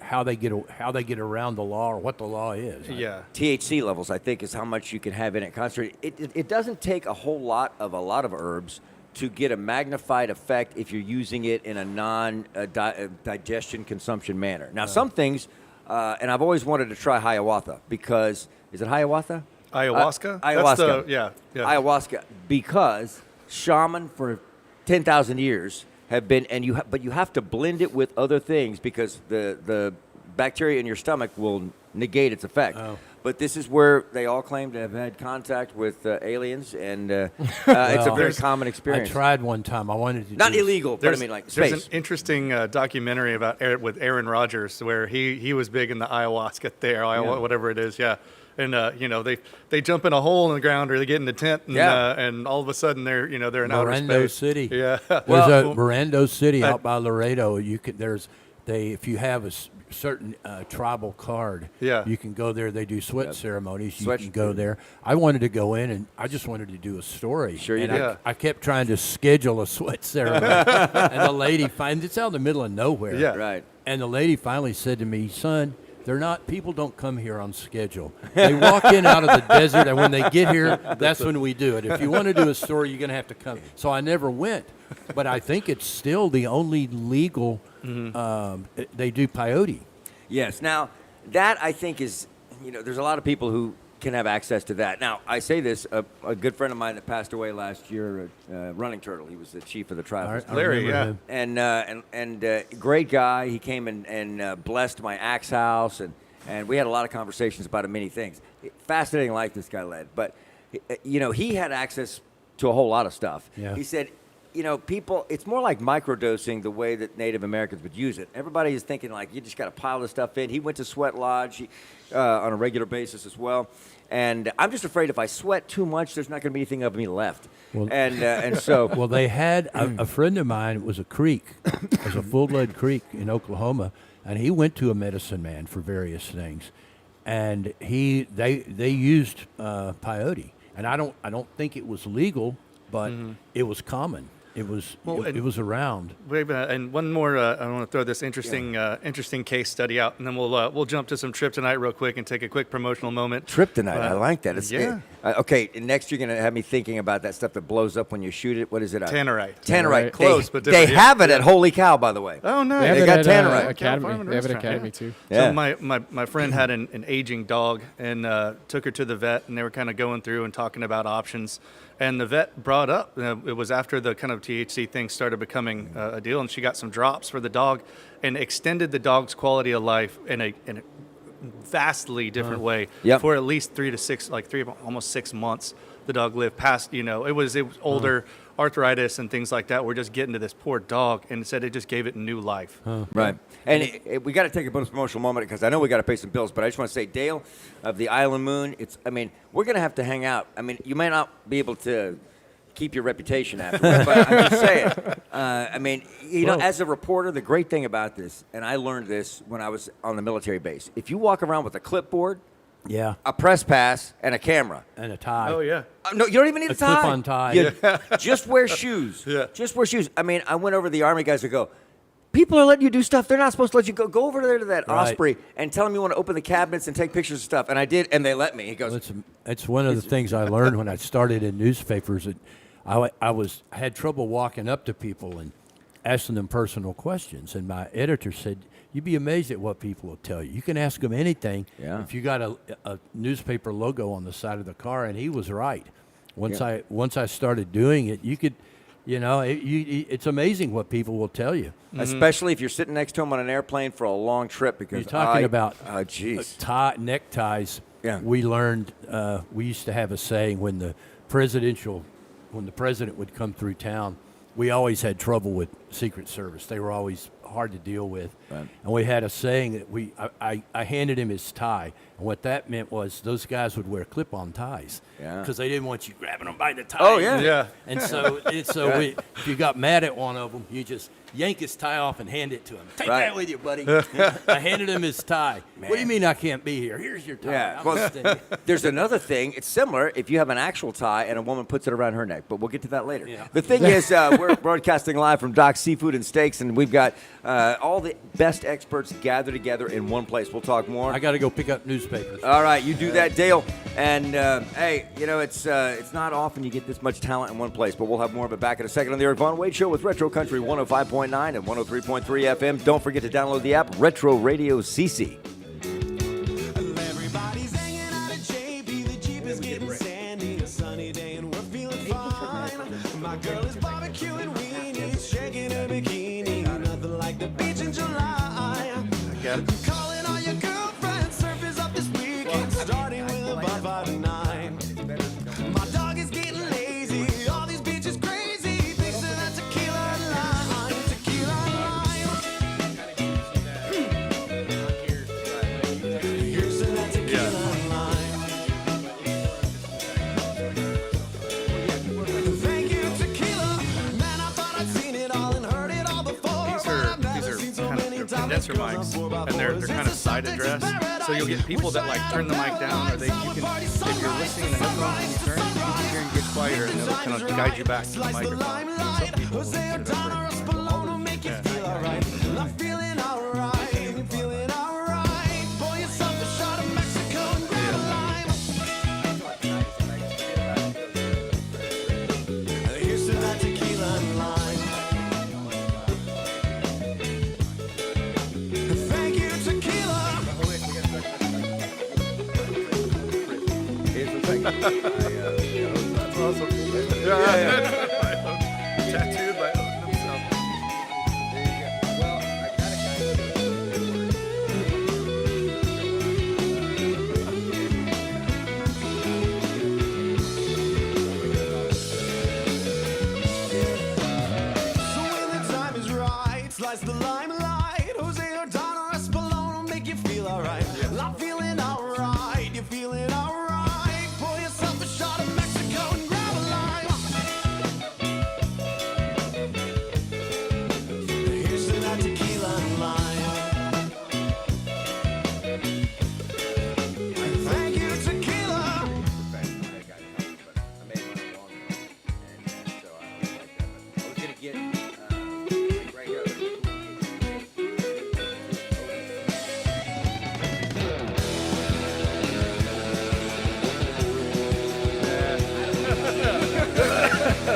how they get around the law or what the law is. Yeah. THC levels, I think, is how much you can have in it concentrated. It doesn't take a whole lot of herbs to get a magnified effect if you're using it in a non-digestion consumption manner. Now, some things, and I've always wanted to try Hiawatha because, is it Hiawatha? Ayahuasca? Ayahuasca. That's the, yeah. Ayahuasca, because shaman for 10,000 years have been, but you have to blend it with other things because the bacteria in your stomach will negate its effect. Oh. But this is where they all claim to have had contact with aliens, and it's a very common experience. I tried one time. I wanted to Not do illegal, but I mean like There's space. an interesting documentary about with Aaron Rodgers where he was big in the ayahuasca there, whatever it is, yeah. And they jump in a hole in the ground or they get in the tent and and all of a sudden they're in outer Mirando space. City. Yeah. Well- There's a Mirando City out by Laredo. If you have a certain tribal card, Yeah. you can go there. They do sweat ceremonies. You Sweat- can go there. I wanted to go in, and I just wanted to do a story. Sure you and did. Yeah. I kept trying to schedule a sweat ceremony, and the lady it's out in the middle of nowhere. Yeah. Right. And the lady finally said to me, "Son, people don't come here on schedule. They walk in out of the desert, and when they get here, that's when we do it. If you want to do a story, you're going to have to come." So I never went. But I think it's still the only legal, they do peyote. Yes. Now, that I think is, there's a lot of people who can have access to that. Now, I say this, a good friend of mine that passed away last year, Running Turtle, he was the chief of the tribal. I Larry, remember yeah. him. And great guy. He came and blessed my axe house, and we had a lot of conversations about many things. Fascinating life this guy led, but he had access to a whole lot of stuff. Yeah. He said, people, it's more like microdosing the way that Native Americans would use it. Everybody is thinking like you just got to pile this stuff in. He went to Sweat Lodge on a regular basis as well. And I'm just afraid if I sweat too much, there's not going to be anything of me left. Well- And so Well, they had a friend of mine. It was a creek. It was a full-blood creek in Oklahoma, and he went to a medicine man for various things, and they used peyote, and I don't think it was legal, but it was common. It was it was around. Wait, and one more. I want to throw this interesting case study out, and then we'll jump to some Tryptonite real quick and take a quick promotional moment. Tryptonite, I like that. yeah. Okay, and next you're going to have me thinking about that stuff that blows up when you shoot it. What is it? Tannerite. Tannerite. Close, they, but They different. Yeah. have it at Holy Cow, by the way. Oh, nice. They have They it got at Tannerite. Farm Academy. and They have it at Restaurant, Academy yeah. too. Yeah. So my friend had an aging dog and took her to the vet, and they were kind of going through and talking about options. And the vet brought up, it was after the kind of THC thing started becoming a deal, and she got some drops for the dog and extended the dog's quality of life in a vastly different way Yep. for at least 3 to 6, almost 6 months. The dog lived past, it was older arthritis and things like that. We're just getting to this poor dog, and it said it just gave it new life. Right. And we got to take a bonus promotional moment because I know we got to pay some bills, but I just want to say, Dale of the Island Moon, we're going to have to hang out. You may not be able to keep your reputation afterwards, but I'm just saying. As a reporter, the great thing about this, and I learned this when I was on the military base, if you walk around with a clipboard, Yeah, a press pass, and a camera. and a tie. Oh, yeah. No, you don't even need a tie. clip-on tie. You just wear shoes. Yeah. Just wear shoes. I went over to the Army guys who go, People are letting you do stuff they're not supposed to let you go. Go over there to that Right. Osprey and tell them you want to open the cabinets and take pictures of stuff. And I did, and they let me. He goes, It's one of the things I learned when I started in newspapers. That I had trouble walking up to people and asking them personal questions. And my editor said, "You'd be amazed at what people will tell you. You can ask them anything Yeah. if you got a newspaper logo on the side of the car." And he was right. Once I started doing it, you could, it's amazing what people will tell you. especially if you're sitting next to him on an airplane for a long trip. Because You're talking about oh, jeez. neckties. Yeah. We learned. We used to have a saying when the president would come through town. We always had trouble with Secret Service. They were always hard to deal with. Right. And we had a saying that I handed him his tie. And what that meant was those guys would wear clip-on ties. Yeah. Because they didn't want you grabbing them by the tie. Oh, yeah. Yeah. And so, if you got mad at one of them, you just yank his tie off and hand it to him. Take Right. that with you, buddy. I handed him his tie. What do you mean I can't be here? Here's your tie. Yeah, I'm well, extending. there's another thing. It's similar if you have an actual tie and a woman puts it around her neck, but we'll get to that later. Yeah. The thing is, we're broadcasting live from Doc's Seafood and Steaks, and we've got all the best experts gathered together in one place. We'll talk more. I got to go pick up newspapers. All right, you do that, Dale. And hey, it's not often you get this much talent in one place, but we'll have more of it back in a second on the Eric Vaughn Wade Show with Retro Country 105.9 and 103.3 FM. Don't forget to download the app Retro Radio CC. Everybody's hanging out at JB. The Jeep is getting sandy. A sunny day and we're feeling fine. My girl is barbecuing weenies, shaking her bikini. Nothing like the beach in July. Calling all your girlfriends, surfers up this weekend, starting with about 5 to 9. My dog is getting lazy. All these beaches crazy. Thanks to that tequila and lime. Tequila and lime. Here's to that tequila and lime. Thank you, tequila. Man, I thought I'd seen it all and heard it all before. These but I've never are seen so kind many of times condenser girls on mics, 4x4s. and they're kind of It's side something addressed. to So you'll get people that like turn the mic down, or you can, if you're listening to headphones and you turn, you can hear and get quieter, and they'll kind of guide you back to the microphone. Some people will Jose consider that O'Donnell or very Spallone make you feel alright. I'm feeling alright. You're feeling alright. Pour yourself a shot of Mexico and grab a lime. Here's to that tequila and lime. Thank you, tequila. Here's the thing. That's awesome. Tattooed by Odin himself. So when the time is right, slice the limelight. Jose O'Donnell or Spallone will make you feel alright. I'm feeling alright. You're feeling alright. Pour yourself a shot of Mexico and grab a lime. Here's to that tequila and lime. Thank you, tequila.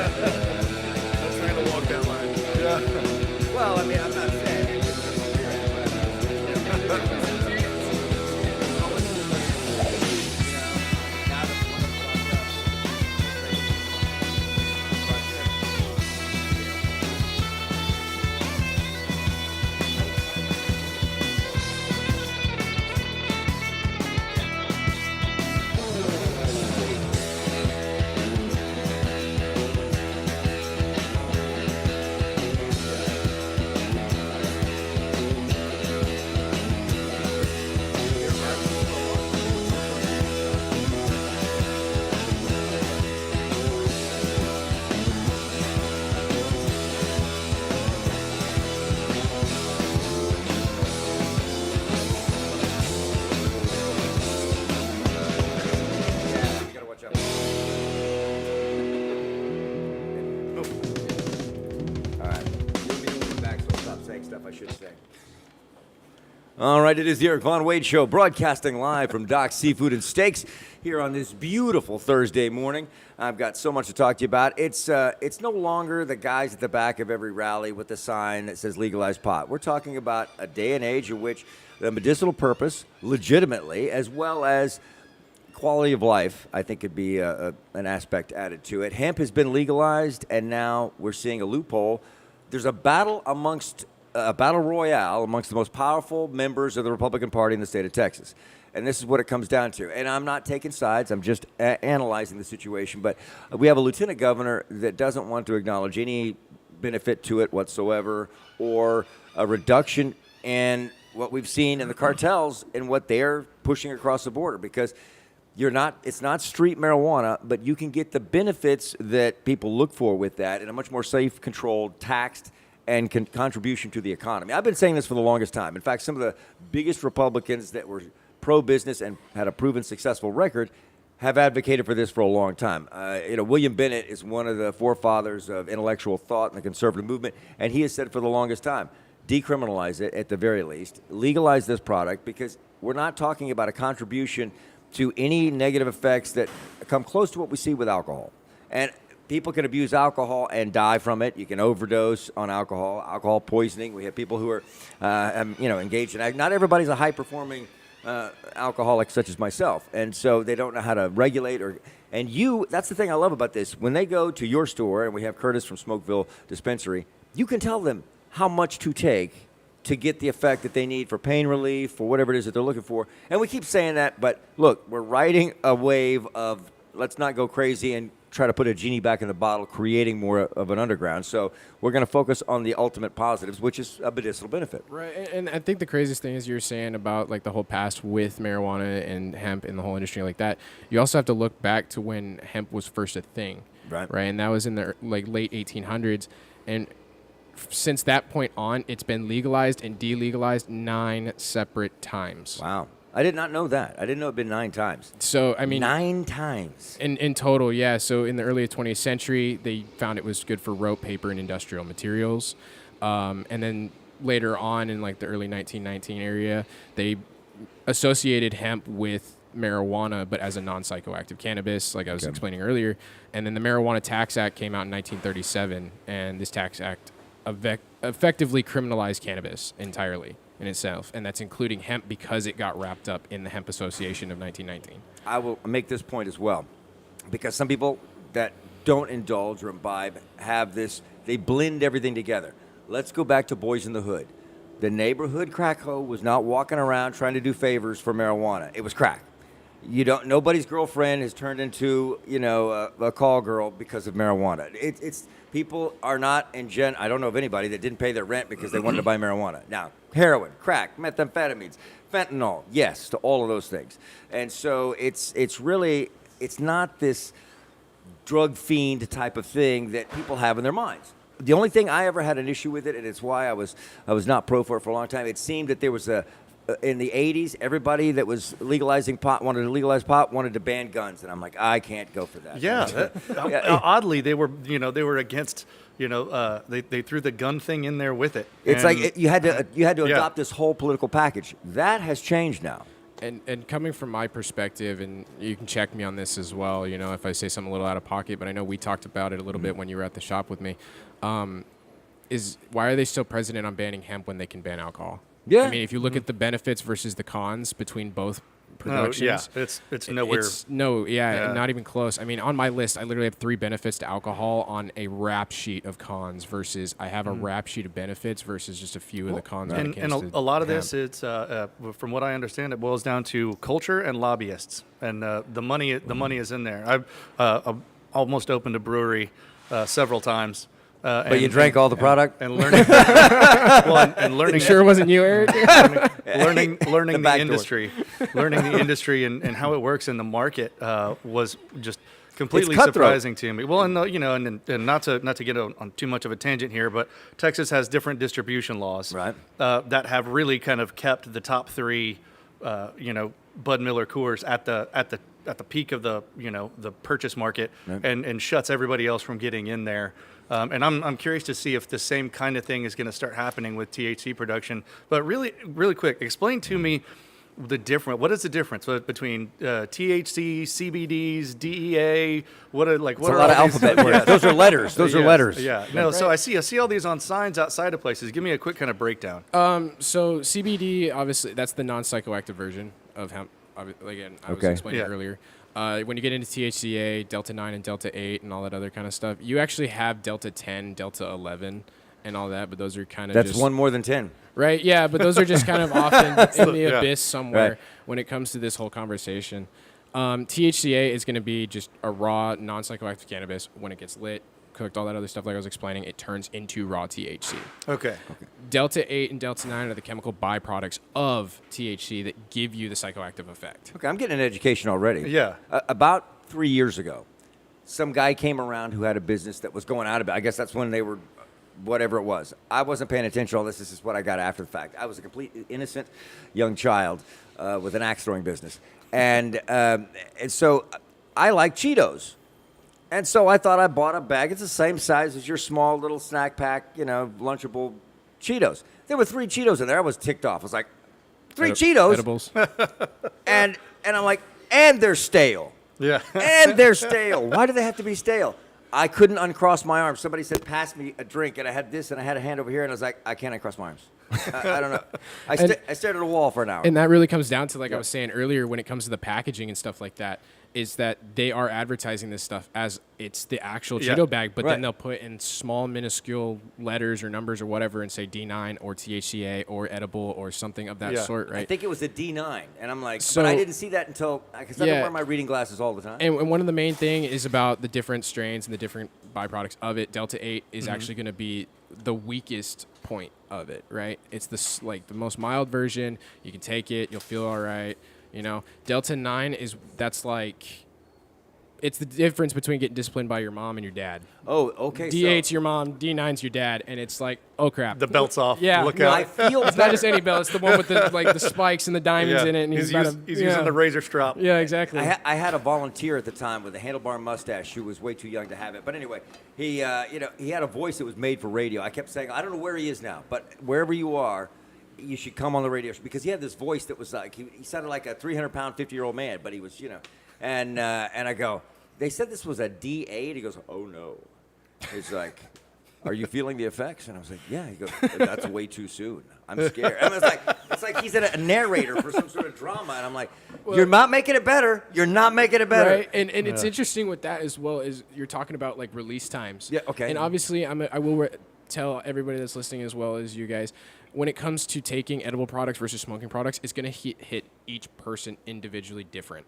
That's trying to walk that line. Well, I mean, I'm not saying. You gotta watch out. All right. You'll be back, so I'll stop saying stuff I I should say. All right, it is the Eric Von Wade Show, broadcasting live from Doc's Seafood and Steaks here on this beautiful Thursday morning. I've got so much to talk to you about. It's no longer the guys at the back of every rally with the sign that says legalize pot. We're talking about a day and age in which the medicinal purpose, legitimately, as well as quality of life, I think could be an aspect added to it. Hemp has been legalized, and now we're seeing a loophole. There's a battle royale amongst the most powerful members of the Republican Party in the state of Texas. And this is what it comes down to. And I'm not taking sides. I'm just analyzing the situation. But we have a lieutenant governor that doesn't want to acknowledge any benefit to it whatsoever, or a reduction in what we've seen in the cartels and what they're pushing across the border. Because it's not street marijuana, but you can get the benefits that people look for with that in a much more safe, controlled, taxed, and contribution to the economy. I've been saying this for the longest time. In fact, some of the biggest Republicans that were pro-business and had a proven successful record have advocated for this for a long time. William Bennett is one of the forefathers of intellectual thought in the conservative movement, and he has said for the longest time, decriminalize it at the very least, legalize this product, because we're not talking about a contribution to any negative effects that come close to what we see with alcohol. And people can abuse alcohol and die from it. You can overdose on alcohol poisoning. We have people who are, engaged in. Not everybody's a high-performing alcoholic such as myself, and so they don't know how to regulate. That's the thing I love about this. When they go to your store, and we have Curtis from Smokeville Dispensary, you can tell them how much to take to get the effect that they need for pain relief, for whatever it is that they're looking for. And we keep saying that, but look, we're riding a wave of let's not go crazy and try to put a genie back in the bottle, creating more of an underground. So we're going to focus on the ultimate positives, which is a medicinal benefit. Right, and I think the craziest thing is you're saying about like the whole past with marijuana and hemp and the whole industry like that. You also have to look back to when hemp was first a thing, right? And that was in the late 1800s, and since that point on, it's been legalized and delegalized 9 separate times. Wow. I did not know that. I didn't know it had been 9 times. So, 9 times. In total, yeah. So in the early 20th century, they found it was good for rope, paper, and industrial materials. And then later on in the early 1919 area, they associated hemp with marijuana, but as a non-psychoactive cannabis, like I was explaining earlier. And then the Marijuana Tax Act came out in 1937, and this tax act effectively criminalized cannabis entirely in itself, and that's including hemp because it got wrapped up in the Hemp Association of 1919. I will make this point as well, because some people that don't indulge or imbibe have this, they blend everything together. Let's go back to Boys in the Hood. The neighborhood crack hoe was not walking around trying to do favors for marijuana. It was crack. Nobody's girlfriend has turned into, a call girl because of marijuana. It's people are not I don't know of anybody that didn't pay their rent because they wanted to buy marijuana. Now, heroin, crack, methamphetamines, fentanyl, yes, to all of those things. And so it's not this drug fiend type of thing that people have in their minds. The only thing I ever had an issue with it, and it's why I was not pro for it for a long time, it seemed that there was in the 80s, everybody that was legalizing pot wanted to legalize pot, wanted to ban guns, and I'm like, I can't go for that. Yeah, oddly, they were against. They threw the gun thing in there with it. It's you had to adopt this whole political package. That has changed now. And coming from my perspective, and you can check me on this as well, if I say something a little out of pocket, but I know we talked about it a little bit when you were at the shop with me, is why are they still president on banning hemp when they can ban alcohol? Yeah. I mean, if you look at the benefits versus the cons between both productions. It's nowhere. Not even close. I mean, on my list, I literally have 3 benefits to alcohol on a rap sheet of cons versus I have a rap sheet of benefits versus just a few of the cons. And a lot of this, it's from what I understand, it boils down to culture and lobbyists, and the money is in there. I've almost opened a brewery several times. But you drank all the product? And learning. and learning. Sure it wasn't you, Eric? learning the industry. Learning the industry and how it works in the market was just completely surprising to me. Well, and not to get on too much of a tangent here, but Texas has different distribution laws that have really kind of kept the top 3, Bud Miller Coors at the at the peak of the the purchase market and shuts everybody else from getting in there. And I'm curious to see if the same kind of thing is going to start happening with THC production. But really quick, explain to me what is the difference between THC, CBDs, DEA? What are It's a all lot of these- alphabet words. Those are letters. Those are Yes, letters. Yeah. No. So I see all these on signs outside of places. Give me a quick kind of breakdown. So CBD, obviously, that's the non-psychoactive version of hemp. Again, I was Okay. explaining Yeah. earlier. When you get into THCA, Delta 9 and Delta 8 and all that other kind of stuff, you actually have Delta 10, Delta 11 and all that, but those are kind of That's just... one more than 10. Right, yeah, but those are just kind of often in the yeah. abyss somewhere Right. when it comes to this whole conversation. THCA is going to be just a raw, non-psychoactive cannabis. When it gets lit, cooked, all that other stuff like I was explaining, it turns into raw THC. Okay. Delta 8 and Delta 9 are the chemical byproducts of THC that give you the psychoactive effect. Okay, I'm getting an education already. Yeah. About 3 years ago, some guy came around who had a business that was going out of it. I guess that's when they were, whatever it was. I wasn't paying attention to all this. This is what I got after the fact. I was a complete innocent young child with an axe throwing business. And so I like Cheetos. And so I thought I bought a bag. It's the same size as your small little snack pack, Lunchable Cheetos. There were 3 Cheetos in there. I was ticked off. I was like, 3 Cheetos? Edibles. And I'm like, and they're stale. Yeah. And they're stale. Why do they have to be stale? I couldn't uncross my arms. Somebody said, pass me a drink, and I had this, and I had a hand over here, and I was like, I can't uncross my arms. I don't know. I stared at a wall for an hour. And that really comes down to, like I was saying earlier, when it comes to the packaging and stuff like that, is that they are advertising this stuff as it's the actual Yeah. Cheeto bag, but Right. then they'll put in small, minuscule letters or numbers or whatever and say D9 or THCA or edible or something of that Yeah. sort, right? I think it was a D9, and I'm like, So- but I didn't see that until, because I don't Yeah. wear my reading glasses all the time. And one of the main thing is about the different strains and the different byproducts of it. Delta 8 is actually going to be the weakest point of it, right? It's the most mild version. You can take it, you'll feel all right. Delta 9 it's the difference between getting disciplined by your mom and your dad. Oh, okay. D8's your mom, D9's your dad, and it's like, oh crap. The belt's off. Yeah. Look No, out. I feel It's not just any belt, it's the one with the spikes and the diamonds in it. And he's about using the razor strap. Yeah, exactly. I had a volunteer at the time with a handlebar mustache who was way too young to have it. But anyway, he had a voice that was made for radio. I kept saying, I don't know where he is now, but wherever you are, you should come on the radio show, because he had this voice that was like, he sounded like a 300-pound, 50-year-old man, but he was, and I go, they said this was a D8. He goes, oh no. He's like, are you feeling the effects? And I was like, yeah. He goes, that's way too soon. I'm scared. And it's like he's a narrator for some sort of drama, and I'm like, you're not making it better. You're not making it better. Right, and it's interesting with that as well, is you're talking about like release times. Yeah, okay. And obviously, I will tell everybody that's listening as well as you guys, when it comes to taking edible products versus smoking products, it's going to hit each person individually different.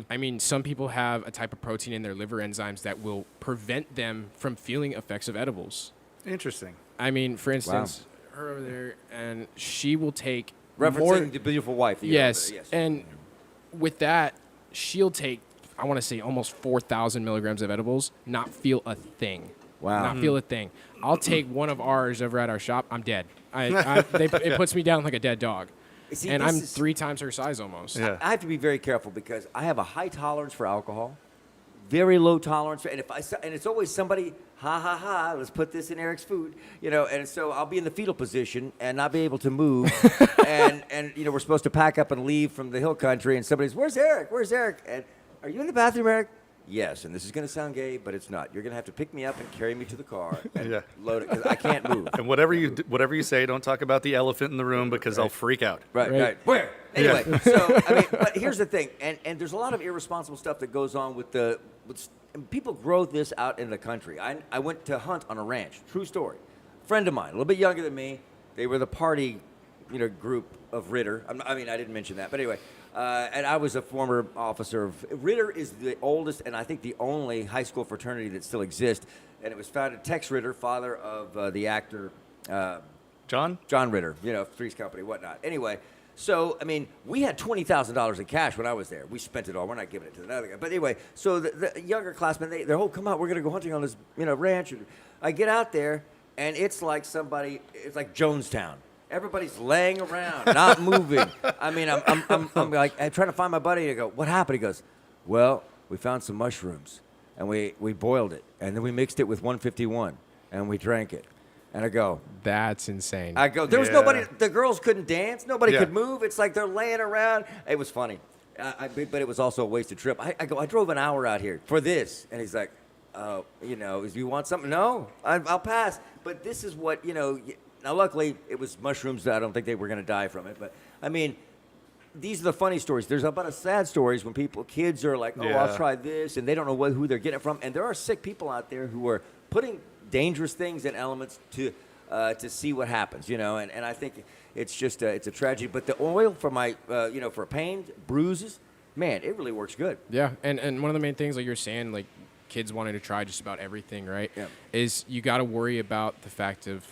I mean, some people have a type of protein in their liver enzymes that will prevent them from feeling effects of edibles. Interesting. I mean, for instance, her over there, and she will take Referencing more. the beautiful wife. that you Yes, have there, yes. and with that, she'll take, I want to say, almost 4,000 milligrams of edibles, not feel a thing. Wow. Not feel a thing. I'll take one of ours over at our shop. I'm dead. It puts me down like a dead dog. See, And this I'm is- 3 times her size almost. Yeah. I have to be very careful because I have a high tolerance for alcohol, very low tolerance for, and it's always somebody, ha, let's put this in Eric's food, and so I'll be in the fetal position and not be able to move, and we're supposed to pack up and leave from the hill country, and somebody's, where's Eric? And are you in the bathroom, Eric? Yes, and this is going to sound gay, but it's not. You're going to have to pick me up and carry me to the car and Yeah. load it because I can't move. And whatever you say, don't talk about the elephant in the room because I'll freak out. Right. Where? Anyway, so I mean, but here's the thing, and there's a lot of irresponsible stuff that goes on with and people grow this out in the country. I went to hunt on a ranch. True story. Friend of mine, a little bit younger than me. They were the party, group of Ritter. I didn't mention that, but anyway. And I was a former officer of Ritter is the oldest and I think the only high school fraternity that still exists, and it was founded Tex Ritter, father of the actor. John? John Ritter, Three's Company, whatnot. Anyway, so, we had $20,000 in cash when I was there. We spent it all. We're not giving it to another guy. But anyway, so the younger classmen, they're, oh, come out, we're going to go hunting on this, ranch. And I get out there, and it's like Jonestown. Everybody's laying around, not moving. I'm like, I'm trying to find my buddy. I go, what happened? He goes, Well, we found some mushrooms, and we boiled it, and then we mixed it with 151, and we drank it. And I go, That's insane. there was Yeah. nobody, the girls couldn't dance, nobody Yeah. could move. It's like they're laying around. It was funny. But it was also a wasted trip. I go, I drove an hour out here for this. And he's like, if you want something, no, I'll pass. But this is what, now luckily it was mushrooms that I don't think they were going to die from it. But I mean, these are the funny stories. There's a bunch of sad stories when kids are like, I'll Yeah. try this, and they don't know who they're getting it from. And there are sick people out there who are putting dangerous things and elements to see what happens, and I think it's just it's a tragedy. But the oil for for pain, bruises, man, it really works good. Yeah, and one of the main things, like you're saying, like kids wanting to try just about everything, right? Yeah. Is you got to worry about the fact of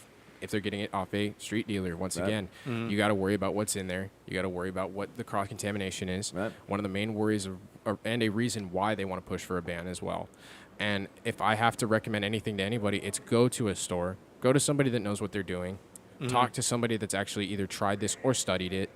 if they're getting it off a street dealer. Once Right. again, you got to worry about what's in there. You got to worry about what the cross contamination is. Right. One of the main worries and a reason why they want to push for a ban as well. And if I have to recommend anything to anybody, it's go to a store, go to somebody that knows what they're doing, talk to somebody that's actually either tried this or studied it.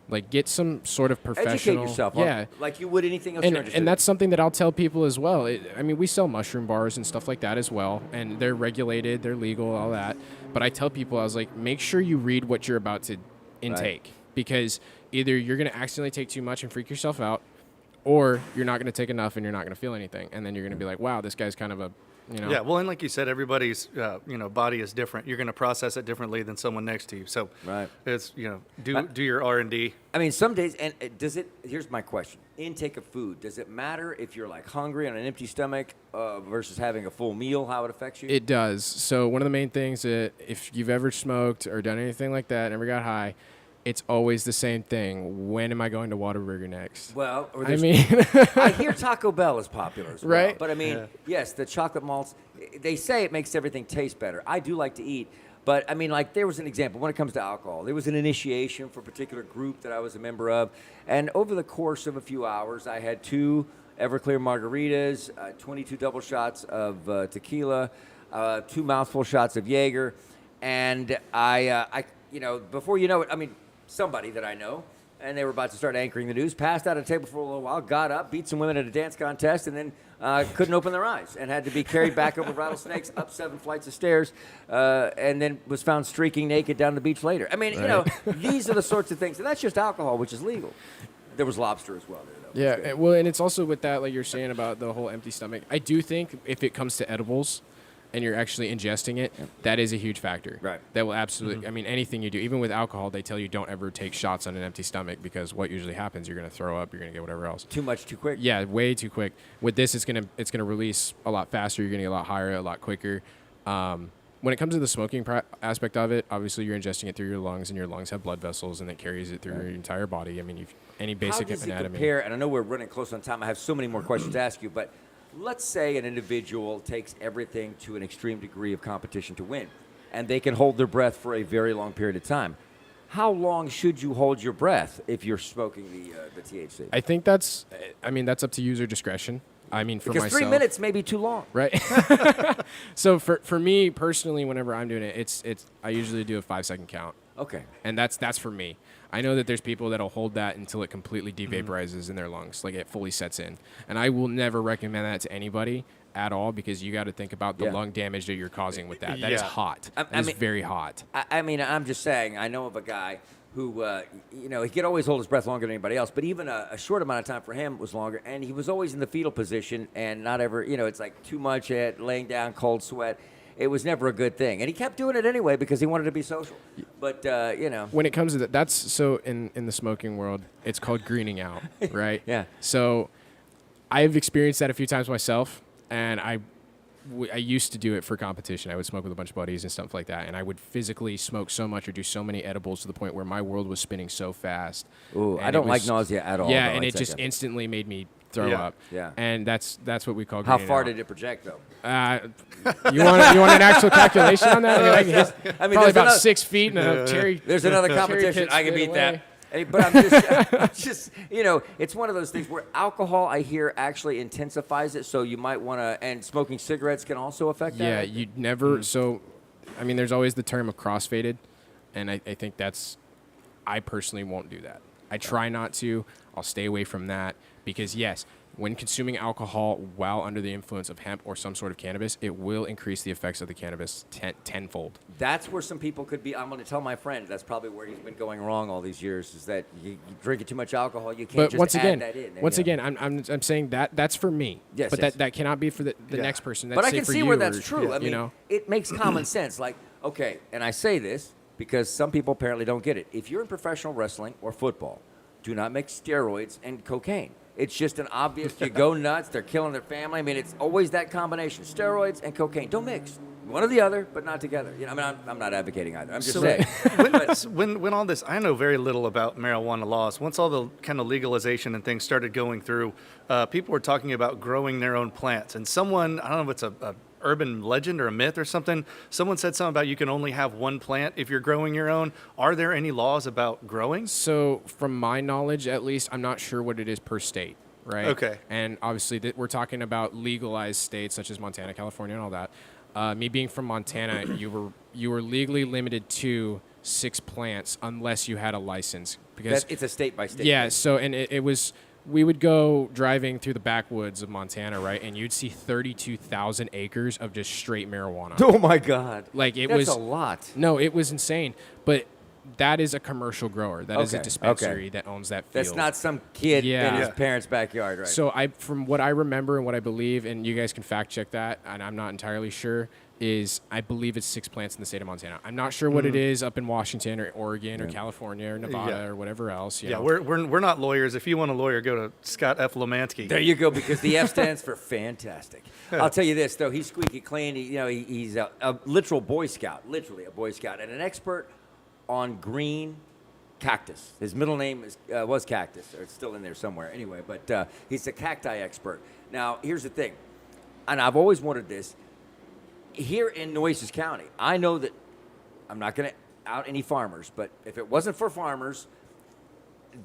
Like, get some sort of professional. Educate yourself, Yeah. like you would anything else you're interested in. And that's something that I'll tell people as well. We sell mushroom bars and stuff like that as well, and they're regulated, they're legal, all that. But I tell people, I was like, make sure you read what you're about to intake, because either you're going to accidentally take too much and freak yourself out, or you're not going to take enough and you're not going to feel anything, and then you're going to be like, wow, this guy's kind of a, Yeah, well, and like you said, everybody's body is different. You're going to process it differently than someone next to you. So Right. it's do your R&D. I mean, some days, and here's my question. Intake of food, does it matter if you're like hungry on an empty stomach versus having a full meal, how it affects you? It does. So one of the main things that if you've ever smoked or done anything like that, never got high, it's always the same thing. When am I going to Whataburger next? Well, or I there's- mean, I hear Taco Bell is popular as well. Right? But I mean, yes, the chocolate malts, they say it makes everything taste better. I do like to eat. But I mean, like, there was an example when it comes to alcohol. There was an initiation for a particular group that I was a member of. And over the course of a few hours, I had 2 Everclear margaritas, 22 double shots of tequila, 2 mouthful shots of Jaeger. And I before you know it, I mean, somebody that I know, and they were about to start anchoring the news, passed out at a table for a little while, got up, beat some women at a dance contest, and then couldn't open their eyes and had to be carried back over rattlesnakes, up 7 flights of stairs, and then was found streaking naked down the beach later. I mean, these are the sorts of things, and that's just alcohol, which is legal. There was lobster as well there, though. yeah. And it's also with that, like you're saying about the whole empty stomach. I do think if it comes to edibles, and you're actually ingesting it, that is a huge factor. Right. That will absolutely, I mean, anything you do, even with alcohol, they tell you don't ever take shots on an empty stomach, because what usually happens, you're going to throw up, you're going to get whatever else. Too much, too quick. Yeah, way too quick. With this, it's gonna release a lot faster. You're going to get a lot higher, a lot quicker. When it comes to the smoking aspect of it, obviously you're ingesting it through your lungs, and your lungs have blood vessels, and it carries it through your entire body. I mean, any How basic does it anatomy. compare? And I know we're running close on time. I have so many more questions to ask you, but let's say an individual takes everything to an extreme degree of competition to win, and they can hold their breath for a very long period of time. How long should you hold your breath if you're smoking the THC? I think that's up to user discretion. I mean, for Because myself, 3 minutes may be too long. right? So for me personally, whenever I'm doing it, I usually do a 5-second count. Okay. And that's for me. I know that there's people that'll hold that until it completely devaporizes in their lungs, like it fully sets in. And I will never recommend that to anybody at all, because you got to think about the Yeah. lung damage that you're causing with that. That is Yeah. hot. I That is mean- very hot. I mean, I'm just saying, I know of a guy who, he could always hold his breath longer than anybody else, but even a short amount of time for him was longer, and he was always in the fetal position and not ever, it's like too much laying down, cold sweat. It was never a good thing. And he kept doing it anyway because he wanted to be social. But, When it comes to that, that's so in the smoking world, it's called greening out, right? Yeah. So I've experienced that a few times myself, and I used to do it for competition. I would smoke with a bunch of buddies and stuff like that, and I would physically smoke so much or do so many edibles to the point where my world was spinning so fast. Ooh, And I it don't like was- nausea at all. Yeah, though, and I'd it say just that. instantly made me throw Yeah. up. Yeah. And that's what we call How greening far out. did it project, though? You want an actual calculation on that? I mean, I can hit I mean, probably there's about another- 6 feet and a cherry. There's another cherry competition. pit I can straight beat that. away. Hey, but I'm just, it's one of those things where alcohol, I hear, actually intensifies it. So you might want to, and smoking cigarettes can also affect that. Yeah, you never. So, I mean, there's always the term of crossfaded, and I think I personally won't do that. I try not to. I'll stay away from that because, yes, when consuming alcohol while under the influence of hemp or some sort of cannabis, it will increase the effects of the cannabis tenfold. That's where some people could be. I'm going to tell my friend that's probably where he's been going wrong all these years. Is that you drinking too much alcohol, you can't But just once add again, that in. once you know? again, I'm saying that's for me. Yes, but yes. that cannot be for the Yeah. next person. That's But I say can for see you where that's or, true. I mean, you know. it makes common sense. Like, okay, and I say this because some people apparently don't get it. If you're in professional wrestling or football, do not mix steroids and cocaine. It's just an obvious, you go nuts, they're killing their family. I mean, it's always that combination, steroids and cocaine. Don't mix. One or the other, but not together. You know, I mean, I'm not advocating either. I'm just saying. when all this, I know very little about marijuana laws. Once all the kind of legalization and things started going through, people were talking about growing their own plants. And someone, I don't know if it's a urban legend or a myth or something, someone said something about you can only have one plant if you're growing your own. Are there any laws about growing? So, from my knowledge, at least, I'm not sure what it is per state, right? Okay. And obviously, we're talking about legalized states such as Montana, California, and all that. Me being from Montana, you were legally limited to 6 plants unless you had a license. Because It's a state by state. yeah, thing. so and it was. We would go driving through the backwoods of Montana, right, and you'd see 32,000 acres of just straight marijuana. Oh my God. Like it That's was a lot. No, it was insane. But that is a commercial grower. That is a Okay, dispensary okay. that owns that field. That's not some kid Yeah. in his Yeah. parents' backyard, right? So from what I remember and what I believe, and you guys can fact check that, and I'm not entirely sure, is I believe it's 6 plants in the state of Montana. I'm not sure what it is up in Washington or Oregon or California or Nevada Yeah. or whatever else. You Yeah, know. we're not lawyers. If you want a lawyer, go to Scott F. Lemansky. There you go, because the F stands for fantastic. I'll tell you this, though. He's squeaky clean. He's a literal Boy Scout, literally a Boy Scout, and an expert on green cactus. His middle name was Cactus, or it's still in there somewhere. Anyway, but he's a cacti expert. Now, here's the thing, and I've always wanted this. Here in Nueces County, I know that I'm not going to out any farmers, but if it wasn't for farmers,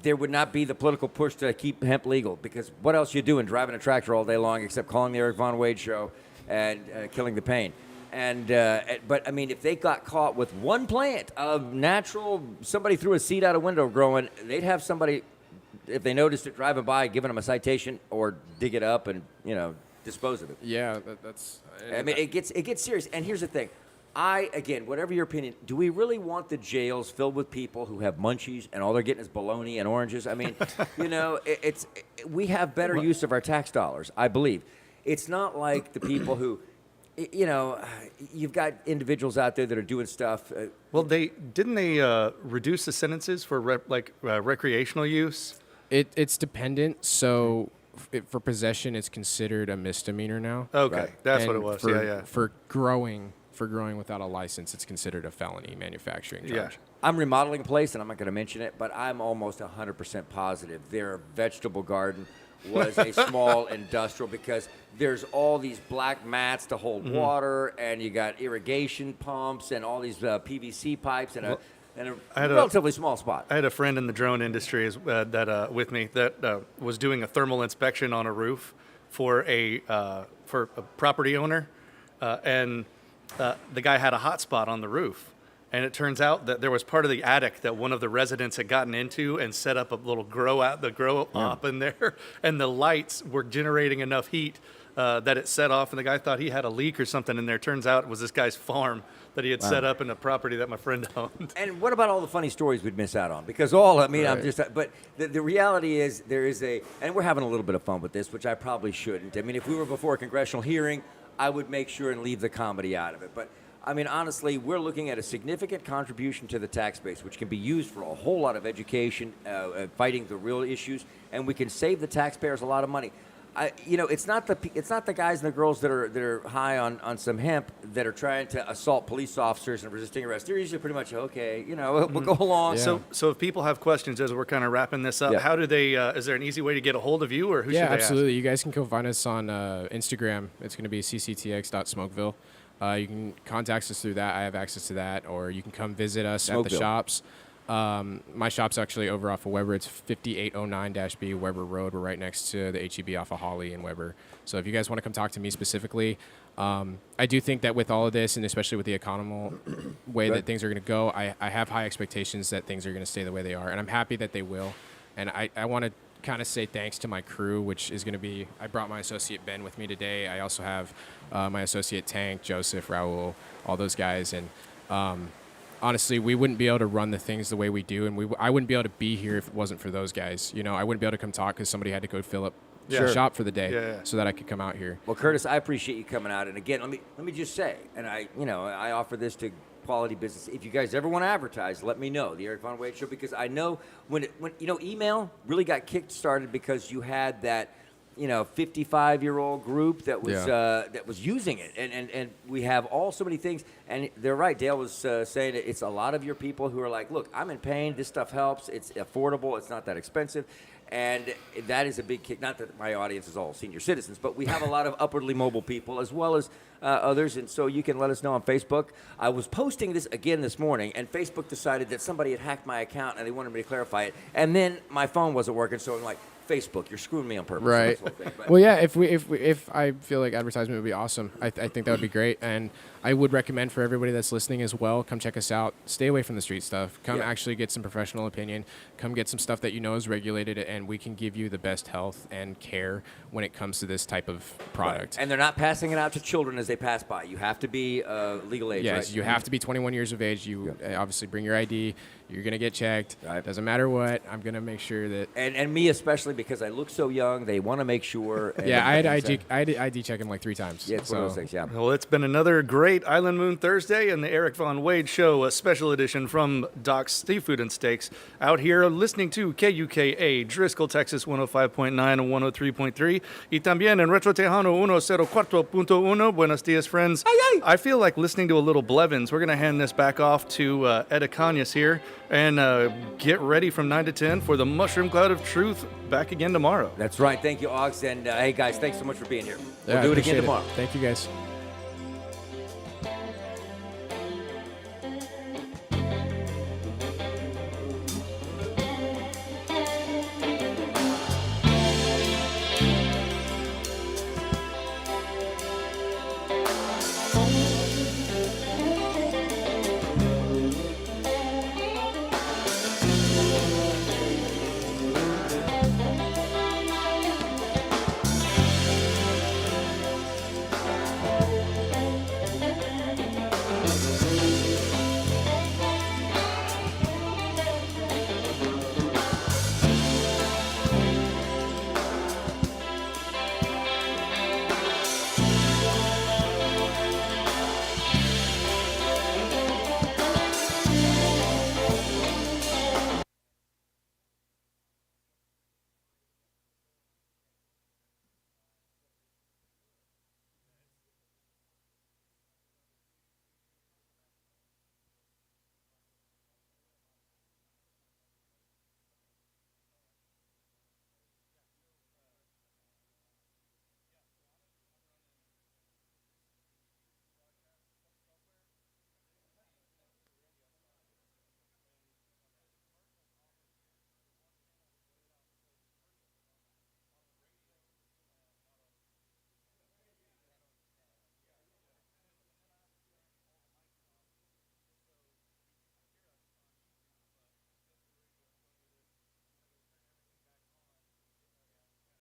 there would not be the political push to keep hemp legal, because what else you doing driving a tractor all day long except calling the Eric Von Wade show and killing the pain? But I mean, if they got caught with one plant of natural, somebody threw a seed out a window growing, they'd have somebody, if they noticed it driving by, giving them a citation or dig it up and dispose of it. Yeah, that's. I mean, it gets serious. And here's the thing. Again, whatever your opinion, do we really want the jails filled with people who have munchies and all they're getting is bologna and oranges? I mean, we have better use of our tax dollars, I believe. It's not like the people who, you've got individuals out there that are doing stuff. Well, they reduce the sentences for recreational use. It's dependent. So for possession, it's considered a misdemeanor now. Okay, Right. that's what And it was. For, Yeah. For growing without a license, it's considered a felony manufacturing Yeah. charge. I'm remodeling a place, and I'm not going to mention it, but I'm almost 100% positive their vegetable garden was a small industrial, because there's all these black mats to hold water, and you got irrigation pumps and all these PVC pipes and a relatively small spot. I had a friend in the drone industry with me that was doing a thermal inspection on a roof for a property owner, and the guy had a hotspot on the roof. And it turns out that there was part of the attic that one of the residents had gotten into and set up a little grow op in there, and the lights were generating enough heat that it set off. And the guy thought he had a leak or something in there. Turns out it was this guy's farm that he had set up in a property that my friend owned. And what about all the funny stories we'd miss out on? Because I'm Right. just, but the reality is there is and we're having a little bit of fun with this, which I probably shouldn't. I mean, if we were before a congressional hearing, I would make sure and leave the comedy out of it. But I mean, honestly, we're looking at a significant contribution to the tax base, which can be used for a whole lot of education, fighting the real issues, and we can save the taxpayers a lot of money. It's not the guys and the girls that are high on some hemp that are trying to assault police officers and resisting arrest. They're usually pretty much okay. We'll go along. Yeah. So if people have questions as we're kind of wrapping this up, Yeah. how do they? Is there an easy way to get a hold of you, or who Yeah, should they absolutely. You guys can go find us on Instagram. It's going to be cctx.smokeville. You can contact us through that. I have access to that. Or you can come visit us at the Smokeville. shops. My shop's actually over off of Weber. It's 5809-B Weber Road. We're right next to the HEB off of Holly and Weber. So if you guys want to come talk to me specifically, I do think that with all of this, and especially with the economical way that things are going to go, I have high expectations that things are going to stay the way they are. And I'm happy that they will. And I want to kind of say thanks to my crew, which is going to be, I brought my associate Ben with me today. I also have my associate Tank, Joseph, Raul, all those guys. And honestly, we wouldn't be able to run the things the way we do. And I wouldn't be able to be here if it wasn't for those guys. You know, I wouldn't be able to come talk because somebody had to go fill up Sure. the shop for the day Yeah. so that I could come out here. Well, Curtis, I appreciate you coming out. And again, let me just say, and I offer this to quality business. If you guys ever want to advertise, let me know, the Eric Von Wade Show, because I know when email really got kick-started because you had that 55-year-old group that was that was using it, and we have so many things. And they're right. Dale was saying it's a lot of your people who are like, look, I'm in pain. This stuff helps. It's affordable. It's not that expensive. And that is a big kick. Not that my audience is all senior citizens, but we have a lot of upwardly mobile people as well as others. And so you can let us know on Facebook. I was posting this again this morning, and Facebook decided that somebody had hacked my account, and they wanted me to clarify it. And then my phone wasn't working, so I'm like, Facebook, you're screwing me on purpose. Right. That's the whole thing. But- Well, yeah. If I feel like advertisement would be awesome, I think that would be great, and I would recommend for everybody that's listening as well. Come check us out. Stay away from the street stuff. Come Yeah. actually get some professional opinion. Come get some stuff that you know is regulated, and we can give you the best health and care when it comes to this type of product. And they're not passing it out to children as they pass by. You have to be legal age. Yes, right? you have to be 21 years of age. You obviously bring your ID. You're gonna get checked. Right. Doesn't matter what. I'm gonna make sure that. And me especially because I look so young. They want to make sure. Yeah, I had and- ID check him like 3 times. Yeah, it's one of those things. Yeah. Well, it's been another great Island Moon Thursday and the Eric Von Wade Show, a special edition from Doc's Seafood and Steaks. Out here listening to KUKA, Driscoll, Texas 105.9 and 103.3. Y también en Retro Tejano 104.1. Buenos dias, friends. I feel like listening to a little Blevins. We're going to hand this back off to Ed Acanias here and get ready from 9 to 10 for the Mushroom Cloud of Truth back again tomorrow. That's right. Thank you, Ox. And hey, guys, thanks so much for being here. Yeah, We'll I do it again appreciate tomorrow. Thank you, guys.